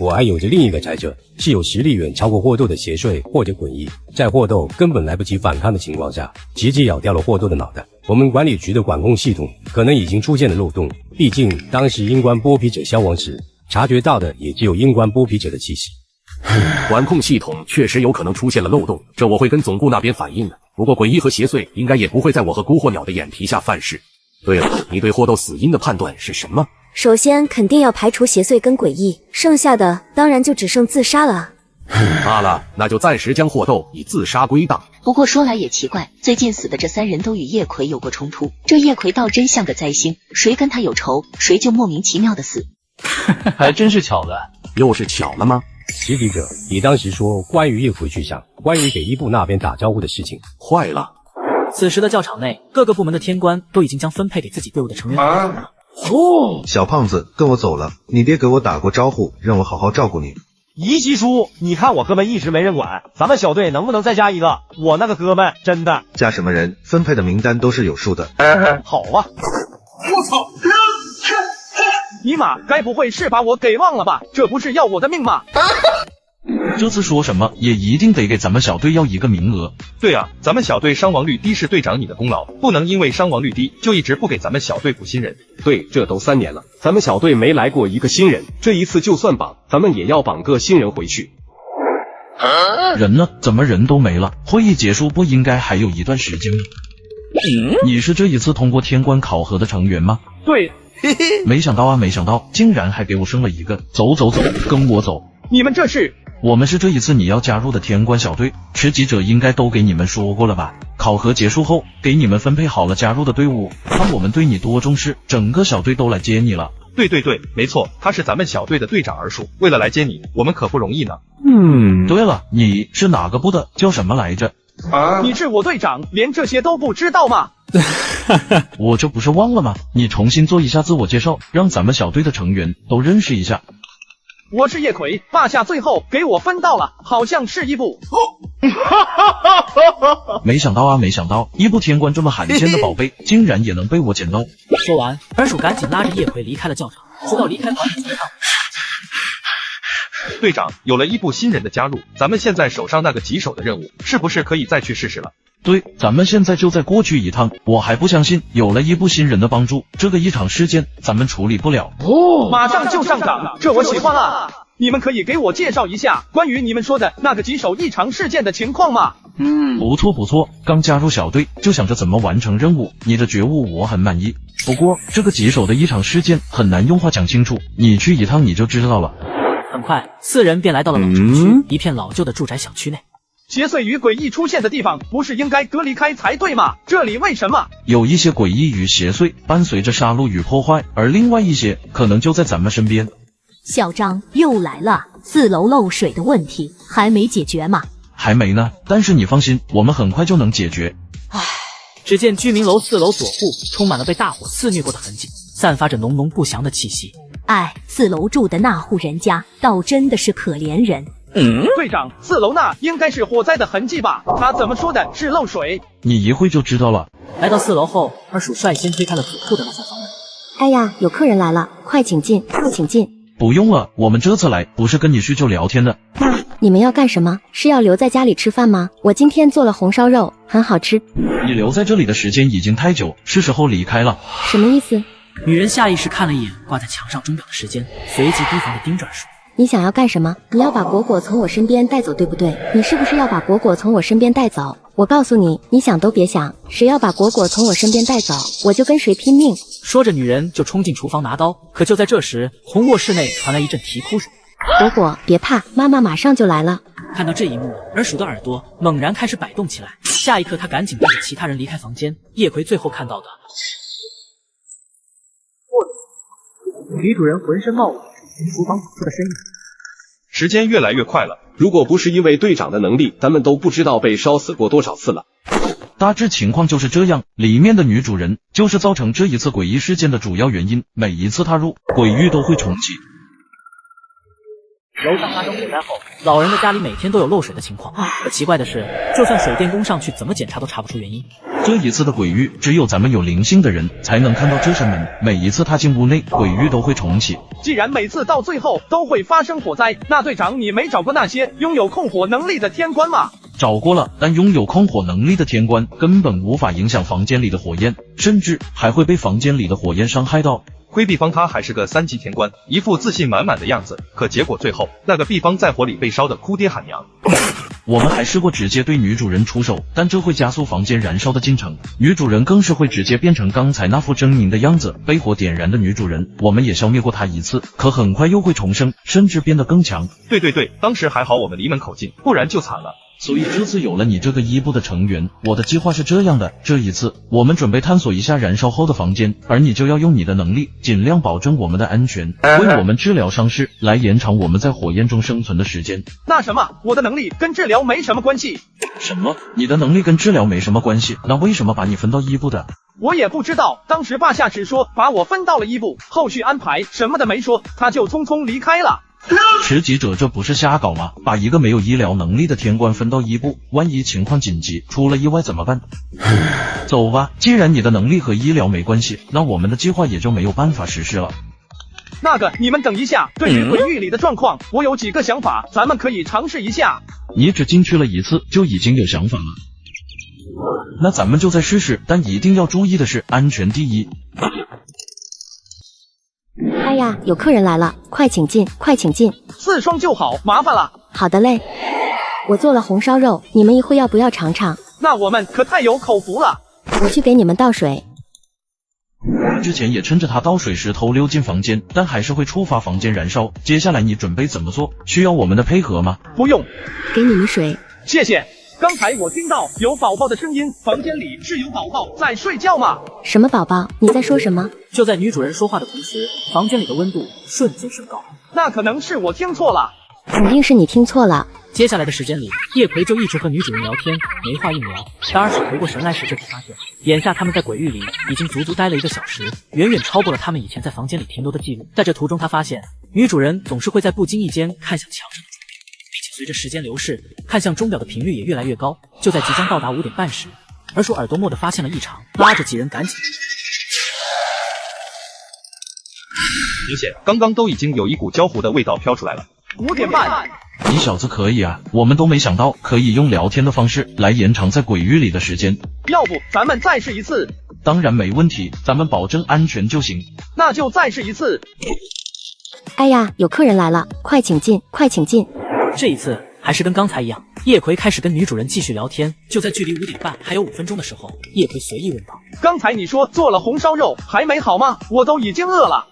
我还有着另一个猜测，是有实力远超过霍斗的邪祟或者诡异，在霍斗根本来不及反抗的情况下，直接咬掉了霍斗的脑袋。我们管理局的管控系统可能已经出现了漏洞，毕竟当时鹰冠剥皮者消亡时，察觉到的也只有鹰冠剥皮者的气息。管控系统确实有可能出现了漏洞，这我会跟总部那边反映的。不过诡异和邪祟应该也不会在我和孤火鸟的眼皮下犯事。对了，你对霍斗死因的判断是什么？首先肯定要排除邪祟跟诡异，剩下的当然就只剩自杀了啊。罢了，那就暂时将霍斗以自杀归档。不过说来也奇怪，最近死的这3人都与叶葵有过冲突，这叶葵倒真像个灾星，谁跟他有仇，谁就莫名其妙的死。还真是巧的。又是巧了吗？持笔者，你当时说关于叶葵去向，关于给伊布那边打招呼的事情，坏了。此时的教场内，各个部门的天官都已经将分配给自己队伍的成员小胖子，跟我走了，你爹给我打过招呼，让我好好照顾你。遗习书，你看我哥们一直没人管，咱们小队能不能再加一个？我那个哥们真的加什么人？分配的名单都是有数的。好啊！我操！尼玛，该不会是把我给忘了吧？这不是要我的命吗？这次说什么也一定得给咱们小队要一个名额。对啊，咱们小队伤亡率低是队长你的功劳，不能因为伤亡率低就一直不给咱们小队补新人。对，这都3年了，咱们小队没来过一个新人，这一次就算绑，咱们也要绑个新人回去。人呢？怎么人都没了？会议结束不应该还有一段时间吗？你是这一次通过天官考核的成员吗？对。没想到啊，没想到竟然还给我升了一个。走走走，跟我走。你们这是？我们是这一次你要加入的天官小队，持级者应该都给你们说过了吧？考核结束后，给你们分配好了加入的队伍，看我们对你多重视，整个小队都来接你了。对对对，没错，他是咱们小队的队长儿属，为了来接你，我们可不容易呢。对了，你是哪个部的？叫什么来着？你是我队长，连这些都不知道吗？我这不是忘了吗？你重新做一下自我介绍，让咱们小队的成员都认识一下。我是叶葵，霸下最后给我分到了，好像是伊布。没想到啊，没想到伊布天官这么罕见的宝贝，竟然也能被我捡到。说完，儿鼠赶紧拉着叶葵离开了教场，直到离开团体阶上。队长，有了伊布新人的加入，咱们现在手上那个棘手的任务，是不是可以再去试试了？对，咱们现在就再过去一趟。我还不相信，有了伊布新人的帮助，这个异常事件咱们处理不了。马上就上场，这我喜欢啊！你们可以给我介绍一下关于你们说的那个棘手异常事件的情况吗？不错不错，刚加入小队就想着怎么完成任务，你的觉悟我很满意。不过这个棘手的异常事件很难用话讲清楚，你去一趟你就知道了。很快，4人便来到了老城区，一片老旧的住宅小区内。邪祟与诡异出现的地方，不是应该隔离开才对吗？这里为什么有一些诡异与邪祟伴随着杀戮与破坏，而另外一些可能就在咱们身边。小张又来了，4楼漏水的问题还没解决吗？还没呢，但是你放心，我们很快就能解决。只见居民楼4楼左户充满了被大火肆虐过的痕迹，散发着浓浓不祥的气息。4楼住的那户人家倒真的是可怜人。队长，4楼那应该是火灾的痕迹吧？他怎么说的是漏水？你一会就知道了。来到4楼后，儿鼠率先推开了左户的那扇房门。哎呀，有客人来了，快请进，快请进。不用了，我们这次来不是跟你叙旧聊天的。你们要干什么？是要留在家里吃饭吗？我今天做了红烧肉，很好吃。你留在这里的时间已经太久，是时候离开了。什么意思？女人下意识看了一眼挂在墙上钟表的时间，随即提防地盯着儿鼠。你想要干什么？你要把果果从我身边带走，对不对？你是不是要把果果从我身边带走？我告诉你，你想都别想，谁要把果果从我身边带走，我就跟谁拼命。说着，女人就冲进厨房拿刀。可就在这时，从卧室内传来一阵啼哭声。果果，别怕，妈妈马上就来了。看到这一幕，儿鼠的耳朵猛然开始摆动起来。下一刻，他赶紧带着其他人离开房间。叶葵最后看到的，女主人浑身冒火从厨房走出的身影。时间越来越快了，如果不是因为队长的能力，咱们都不知道被烧死过多少次了。大致情况就是这样，里面的女主人就是造成这一次诡异事件的主要原因，每一次踏入，鬼域都会重启。楼上发生火灾后，老人的家里每天都有漏水的情况。可奇怪的是，就算水电工上去怎么检查都查不出原因。这一次的鬼域，只有咱们有灵性的人才能看到这扇门，每一次踏进屋内，鬼域都会重启。既然每次到最后都会发生火灾，那队长你没找过那些拥有控火能力的天官吗？找过了，但拥有控火能力的天官根本无法影响房间里的火焰，甚至还会被房间里的火焰伤害到。灰碧方他还是个3级天官，一副自信满满的样子，可结果最后那个碧方在火里被烧得哭爹喊娘。我们还试过直接对女主人出手，但这会加速房间燃烧的进程，女主人更是会直接变成刚才那副狰狞的样子。被火点燃的女主人，我们也消灭过她一次，可很快又会重生，甚至变得更强。对，当时还好我们离门口近，不然就惨了。所以这次有了你这个伊布的成员，我的计划是这样的，这一次我们准备探索一下燃烧后的房间，而你就要用你的能力尽量保证我们的安全，为我们治疗伤势，来延长我们在火焰中生存的时间。那什么，我的能力跟治疗没什么关系。什么？你的能力跟治疗没什么关系？那为什么把你分到伊布的？我也不知道，当时霸下只说把我分到了伊布，后续安排什么的没说，他就匆匆离开了。持级者这不是瞎搞吗？把一个没有医疗能力的天官分到伊布，万一情况紧急，出了意外怎么办？走吧，既然你的能力和医疗没关系，那我们的计划也就没有办法实施了。那个，你们等一下，对于鬼域里的状况，我有几个想法，咱们可以尝试一下。你只进去了一次，就已经有想法了？那咱们就再试试，但一定要注意的是，安全第一。哎呀，有客人来了，快请进，快请进。4双就好，麻烦了。好的嘞，我做了红烧肉，你们一会要不要尝尝？那我们可太有口福了。我去给你们倒水。之前也趁着他倒水时偷溜进房间，但还是会触发房间燃烧。接下来你准备怎么做？需要我们的配合吗？不用，给你们水。谢谢。刚才我听到有宝宝的声音，房间里是有宝宝在睡觉吗？什么宝宝？你在说什么？就在女主人说话的同时，房间里的温度瞬间升高。那可能是我听错了。肯定是你听错了。接下来的时间里，叶葵就一直和女主人聊天，没话硬聊。当而水回过神来时，这才发现眼下他们在鬼域里已经足足待了1个小时，远远超过了他们以前在房间里停留的记录。在这途中，他发现女主人总是会在不经意间看向墙上的钟表，并且随着时间流逝，看向钟表的频率也越来越高。就在即将到达5点半时，耳鼠耳朵蓦地发现了异常，拉着几人赶紧。明显，刚刚都已经有一股焦糊的味道飘出来了。5点半。你小子可以啊，我们都没想到可以用聊天的方式来延长在鬼域里的时间。要不咱们再试一次？当然没问题，咱们保证安全就行。那就再试一次。哎呀，有客人来了，快请进，快请进。这一次还是跟刚才一样，叶葵开始跟女主人继续聊天。就在距离5点半还有5分钟的时候，叶葵随意问道：刚才你说做了红烧肉还没好吗？我都已经饿了。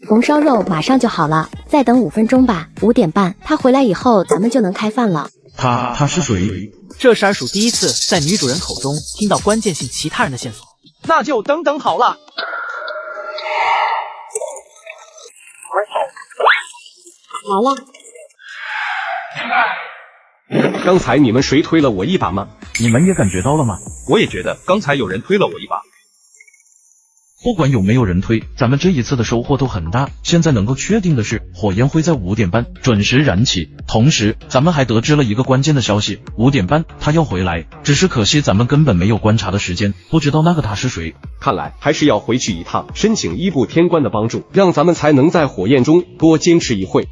红烧肉马上就好了，再等5分钟吧。5点半他回来以后，咱们就能开饭了。他是谁？这是耳鼠第一次在女主人口中听到关键性其他人的线索。那就等等好了。来了。刚才你们谁推了我一把吗？你们也感觉到了吗？我也觉得刚才有人推了我一把。不管有没有人推，咱们这一次的收获都很大。现在能够确定的是，火焰会在5点半准时燃起。同时，咱们还得知了一个关键的消息：5点半他要回来。只是可惜咱们根本没有观察的时间，不知道那个他是谁。看来还是要回去一趟，申请伊布天官的帮助，让咱们才能在火焰中多坚持一会。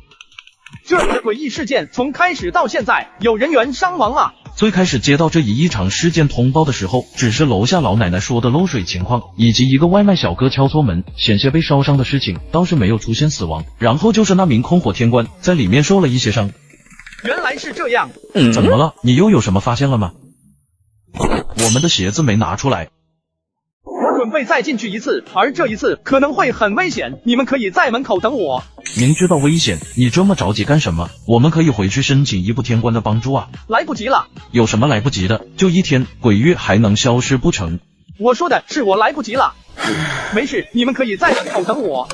这次诡异事件从开始到现在，有人员伤亡啊！最开始接到这一异常事件通报的时候，只是楼下老奶奶说的漏水情况，以及一个外卖小哥敲错门险些被烧伤的事情，倒是没有出现死亡。然后就是那名空火天官在里面受了一些伤。原来是这样。怎么了？你又有什么发现了吗？我们的鞋子没拿出来。我准备再进去一次，而这一次可能会很危险，你们可以在门口等我。明知道危险，你这么着急干什么？我们可以回去申请伊布天官的帮助啊。来不及了。有什么来不及的？就1天，鬼域还能消失不成？我说的是我来不及了。没事，你们可以在门口等我。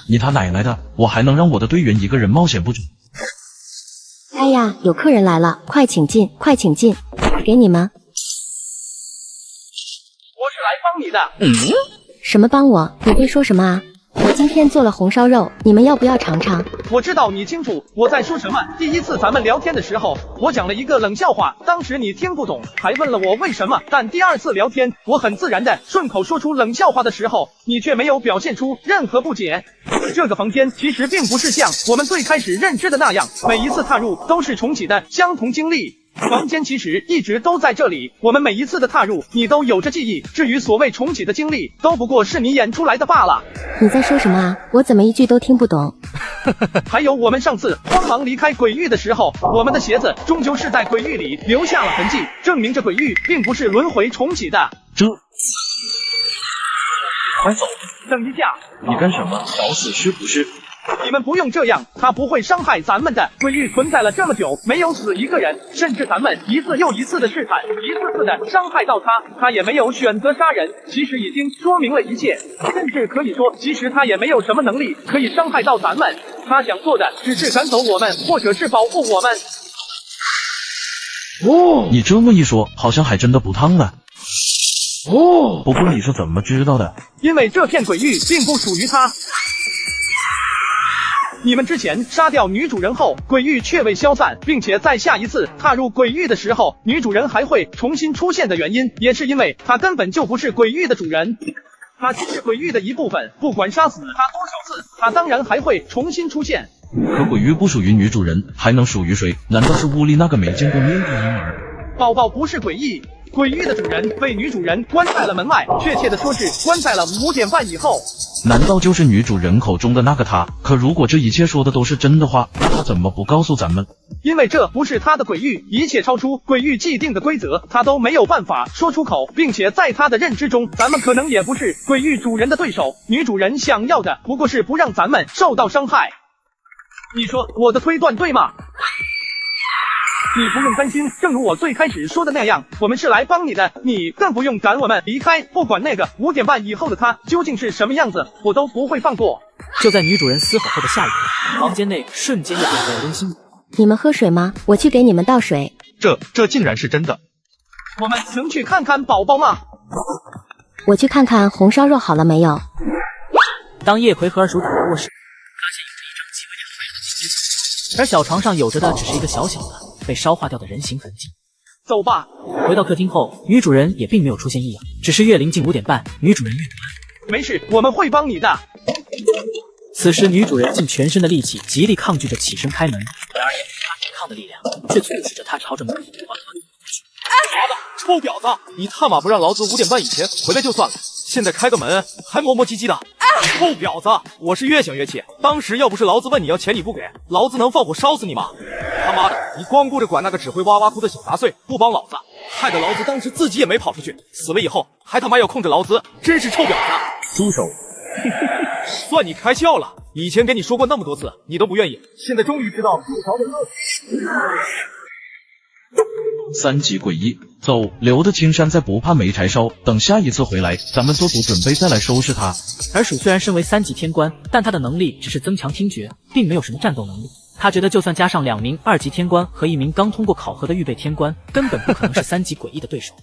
你他奶奶的，我还能让我的队员一个人冒险不成？哎呀，有客人来了，快请进，快请进，给你们。我是来帮你的。什么帮我？你会说什么啊？我今天做了红烧肉，你们要不要尝尝？我知道你清楚我在说什么。第一次咱们聊天的时候，我讲了一个冷笑话，当时你听不懂，还问了我为什么。但第2次聊天，我很自然的顺口说出冷笑话的时候，你却没有表现出任何不解。这个房间其实并不是像我们最开始认知的那样，每一次踏入都是重启的相同经历。房间其实一直都在这里，我们每一次的踏入，你都有着记忆。至于所谓重启的经历，都不过是你演出来的罢了。你在说什么啊？我怎么一句都听不懂？还有我们上次慌忙离开鬼域的时候，我们的鞋子终究是在鬼域里留下了痕迹，证明这鬼域并不是轮回重启的。快走！等一下，你干什么？找死是不是？你们不用这样，他不会伤害咱们的。鬼域存在了这么久，没有死一个人，甚至咱们一次又一次的试探，一次次的伤害到他，他也没有选择杀人。其实已经说明了一切，甚至可以说，其实他也没有什么能力可以伤害到咱们。他想做的只是赶走我们，或者是保护我们。你这么一说，好像还真的不烫了。不过你是怎么知道的？因为这片鬼域并不属于他。你们之前杀掉女主人后，鬼域却未消散，并且在下一次踏入鬼域的时候，女主人还会重新出现的原因，也是因为她根本就不是鬼域的主人，她只是鬼域的一部分。不管杀死她多少次，她当然还会重新出现。可鬼域不属于女主人，还能属于谁？难道是屋里那个没见过面的婴儿？宝宝不是鬼域。鬼域的主人被女主人关在了门外，确切的说是关在了5点半以后。难道就是女主人口中的那个他？可如果这一切说的都是真的话，那他怎么不告诉咱们？因为这不是他的鬼域，一切超出鬼域既定的规则，他都没有办法说出口，并且在他的认知中，咱们可能也不是鬼域主人的对手。女主人想要的不过是不让咱们受到伤害。你说我的推断对吗？你不用担心，正如我最开始说的那样，我们是来帮你的，你更不用赶我们离开。不管那个5点半以后的他究竟是什么样子，我都不会放过。就在女主人嘶吼后的下一刻，房间内瞬间就变得温馨。你们喝水吗？我去给你们倒水。这竟然是真的。我们能去看看宝宝吗？我去看看红烧肉好了没有。当叶葵和二叔走到卧室，发现有着一张极为漂亮的金鸡，而小床上有着的只是一个小小的被烧化掉的人形痕迹。走吧。回到客厅后，女主人也并没有出现异样，只是越临近5点半，女主人越不安。没事，我们会帮你的。此时，女主人尽全身的力气，极力抗拒着起身开门，然而也没她抵抗的力量，却促使着她朝着门缓缓地过去。臭婊子！你他妈不让老子5点半以前回来就算了，现在开个门还磨磨唧唧的。臭婊子！我是越想越气，当时要不是老子问你要钱你不给，老子能放火烧死你吗？他妈的，你光顾着管那个只会哇哇哭的小杂碎，不帮老子，害得老子当时自己也没跑出去，死了以后还他妈要控制劳资，真是臭婊子！住手！算你开窍了，以前给你说过那么多次，你都不愿意，现在终于知道不着的乐。3级诡异，走，留的青山在，不怕没柴烧。等下一次回来，咱们做足准备再来收拾他。而鼠虽然身为3级天官，但他的能力只是增强听觉，并没有什么战斗能力。他觉得就算加上2名2级天官和1名刚通过考核的预备天官，根本不可能是3级诡异的对手。开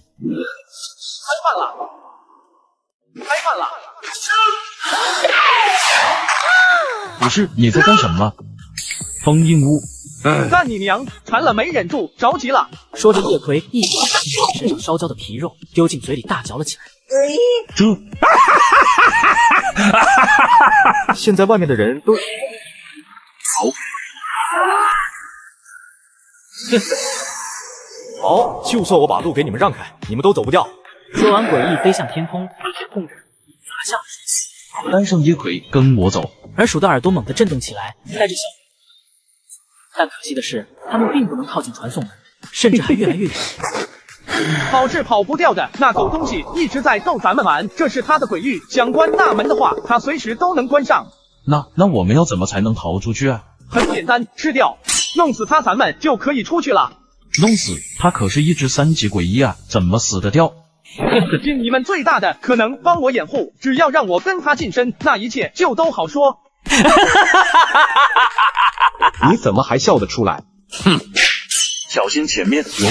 饭了！开饭了！不是，你在干什么？封印屋。干你娘！馋了没忍住，着急了。说着，叶葵一把把身上烧焦的皮肉丢进嘴里大嚼了起来。现在外面的人都好，就算我把路给你们让开，你们都走不掉。说完，诡异飞向天空，并且控制砸向鼠。带上叶葵，跟我走。而鼠的耳朵猛地震动起来，带着小。但可惜的是，他们并不能靠近传送门，甚至还越来越远。跑是跑不掉的，那狗东西一直在逗咱们玩，这是他的鬼域，想关那门的话，他随时都能关上。那我们要怎么才能逃出去啊？很简单，吃掉，弄死他，咱们就可以出去了。弄死他可是一只3级诡异啊，怎么死得掉？尽你们最大的可能帮我掩护，只要让我跟他近身，那一切就都好说。你怎么还笑得出来？哼，小心前面有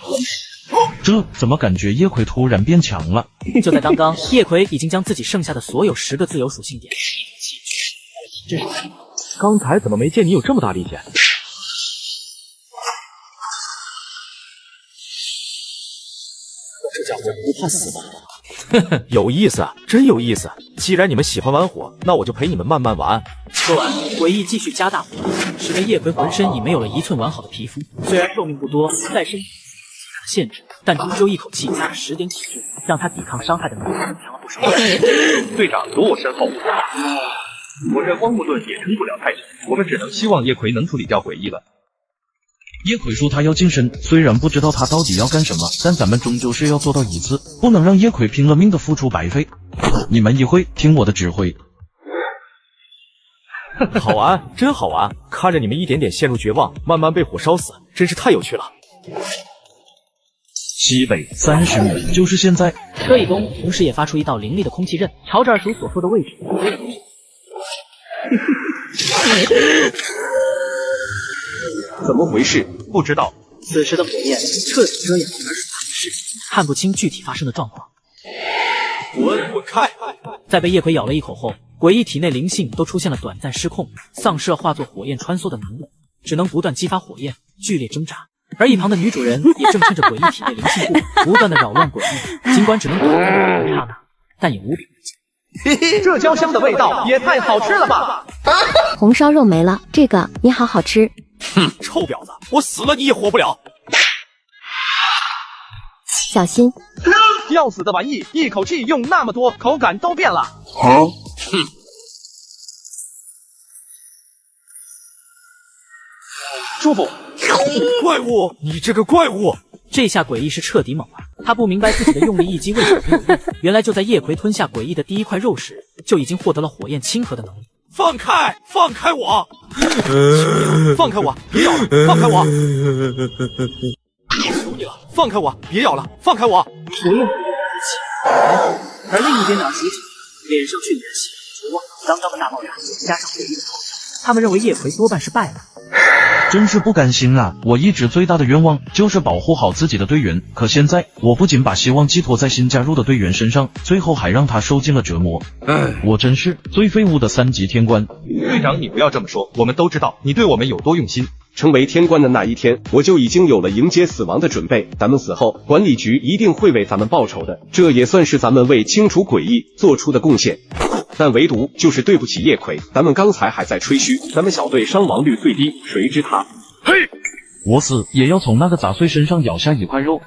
火球。这怎么感觉叶葵突然变强了？就在刚刚，叶葵已经将自己剩下的所有10个自由属性点这是刚才怎么没见你有这么大力气？这家伙不怕死吧？呵呵，有意思，真有意思。既然你们喜欢玩火，那我就陪你们慢慢玩。说完，诡异继续加大火力，使得叶葵浑身已没有了1寸完好的皮肤。虽然寿命不多，再生限制，但终究一口气加了10点体质，让他抵抗伤害的能力增强了不少。队长躲我身后，我这荒木盾也撑不了太久，我们只能希望叶葵能处理掉诡异了。叶葵说他要晋升，虽然不知道他到底要干什么，但咱们终究是要做到一次，不能让叶葵拼了命的付出白费。你们一会听我的指挥。好玩，真好玩！看着你们一点点陷入绝望，慢慢被火烧死，真是太有趣了。西北30米，就是现在。车一动，同时也发出一道凌厉的空气刃，朝着二叔所说的位置。怎么回事？不知道。此时的火焰彻底遮掩了二叔他们的视线，看不清具体发生的状况。滚开！在被叶葵咬了一口后，诡异体内灵性都出现了短暂失控，丧失了化作火焰穿梭的能力，只能不断激发火焰，剧烈挣扎。而一旁的女主人也正趁着诡异体内灵性不断的扰乱诡异，尽管只能躲在一刹那，但也无比危险。这焦香的味道也太好吃了吧！红烧肉没了，这个你好好吃。哼，臭婊子，我死了你也活不了！小心！要死的玩意，一口气用那么多，口感都变了。哼！舒服。怪物，你这个怪物！这下诡异是彻底懵了，他不明白自己的用力一击为什么没有用，原来就在叶葵吞下诡异的第一块肉时，就已经获得了火焰亲和的能力。放开！放开我！放开我！别咬了！放开我！求你了！放开我！别咬了！放开我！我用而另一边的二叔脸上却满是绝望。刚刚的大爆炸加上诡异的咆哮，他们认为叶葵多半是败了。真是不甘心啊！我一直最大的愿望就是保护好自己的队员，可现在我不仅把希望寄托在新加入的队员身上，最后还让他受尽了折磨。我真是最废物的3级天官。队长，你不要这么说，我们都知道你对我们有多用心。成为天官的那一天，我就已经有了迎接死亡的准备。咱们死后，管理局一定会为咱们报仇的，这也算是咱们为清除诡异做出的贡献。但唯独就是对不起叶葵，咱们刚才还在吹嘘咱们小队伤亡率最低，谁知他，嘿，我死也要从那个杂碎身上咬下一块肉。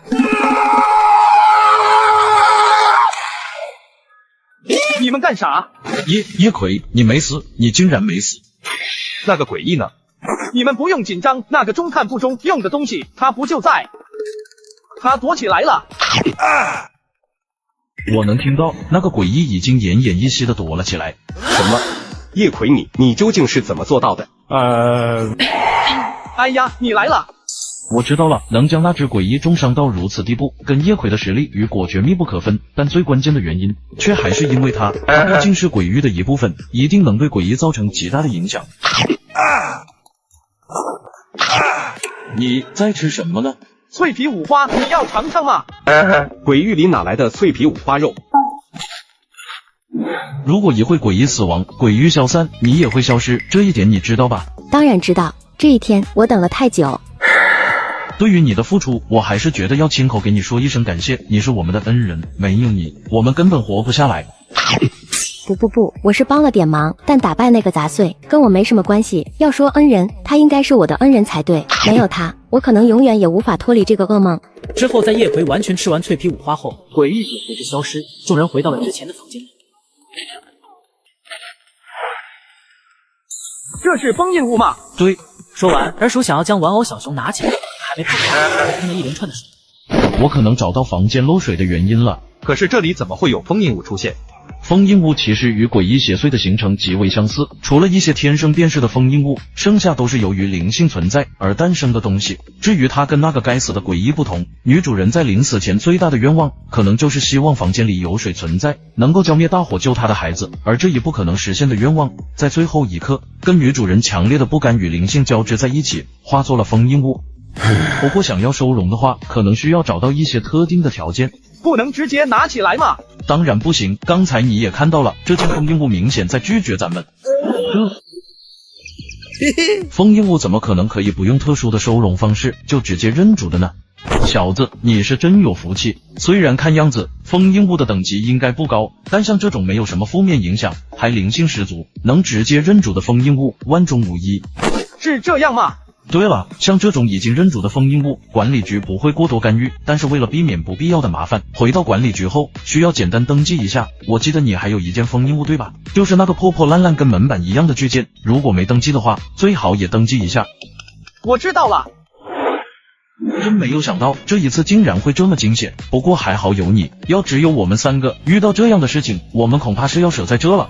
你们干啥？叶葵，你没死，你竟然没死。那个诡异呢？你们不用紧张，那个中看不中用的东西，他不就在？他躲起来了。我能听到那个诡异已经奄奄一息的躲了起来。什么？叶葵你究竟是怎么做到的？哎呀，你来了！我知道了，能将那只诡异重伤到如此地步，跟叶葵的实力与果决密不可分。但最关键的原因，却还是因为他毕竟是鬼域的一部分，一定能对诡异造成极大的影响。你在吃什么呢？脆皮五花，你要尝尝吗？鬼域里哪来的脆皮五花肉？如果一会诡异死亡，鬼域消散，你也会消失，这一点你知道吧？当然知道，这一天我等了太久。对于你的付出，我还是觉得要亲口给你说一声感谢，你是我们的恩人，没有你，我们根本活不下来。不，我是帮了点忙，但打败那个杂碎跟我没什么关系。要说恩人，他应该是我的恩人才对，没有他，我可能永远也无法脱离这个噩梦。之后，在叶葵完全吃完脆皮五花后，鬼域也随之消失，众人回到了之前的房间里。这是封印物吗？对。说完，二叔想要将玩偶小熊拿起来，还没碰到，听了一连串的声音。我可能找到房间漏水的原因了。可是这里怎么会有封印物出现？封印物其实与诡异邪祟的形成极为相似，除了一些天生辨识的封印物，剩下都是由于灵性存在而诞生的东西。至于它跟那个该死的诡异不同，女主人在临死前最大的愿望，可能就是希望房间里有水存在，能够浇灭大火救她的孩子，而这一不可能实现的愿望，在最后一刻，跟女主人强烈的不甘与灵性交织在一起，化作了封印物。不过想要收容的话，可能需要找到一些特定的条件。不能直接拿起来吗？当然不行，刚才你也看到了，这件封印物明显在拒绝咱们。封印物怎么可能可以不用特殊的收容方式就直接认主的呢？小子，你是真有福气。虽然看样子封印物的等级应该不高，但像这种没有什么负面影响，还灵性十足，能直接认主的封印物，万中无一。是这样吗？对了，像这种已经认主的封印物，管理局不会过多干预，但是为了避免不必要的麻烦，回到管理局后需要简单登记一下。我记得你还有一件封印物对吧？就是那个破破烂烂跟门板一样的巨剑，如果没登记的话，最好也登记一下。我知道了。真没有想到这一次竟然会这么惊险，不过还好有你，要只有我们3个遇到这样的事情，我们恐怕是要舍在这了。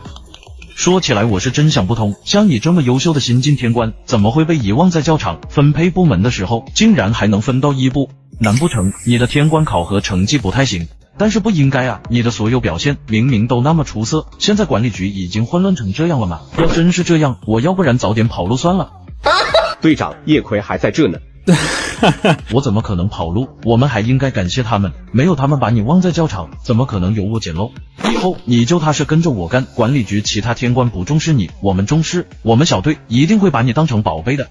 说起来我是真想不通，像你这么优秀的新晋天官，怎么会被遗忘在教场分配部门的时候，竟然还能分到1部？难不成你的天官考核成绩不太行？但是不应该啊，你的所有表现明明都那么出色，现在管理局已经混乱成这样了吗？要真是这样，我要不然早点跑路算了。队长，叶葵还在这呢。我怎么可能跑路？我们还应该感谢他们，没有他们把你忘在教场，怎么可能有我捡漏？以后你就踏实跟着我干，管理局其他天官不重视你，我们重视，我们小队一定会把你当成宝贝的。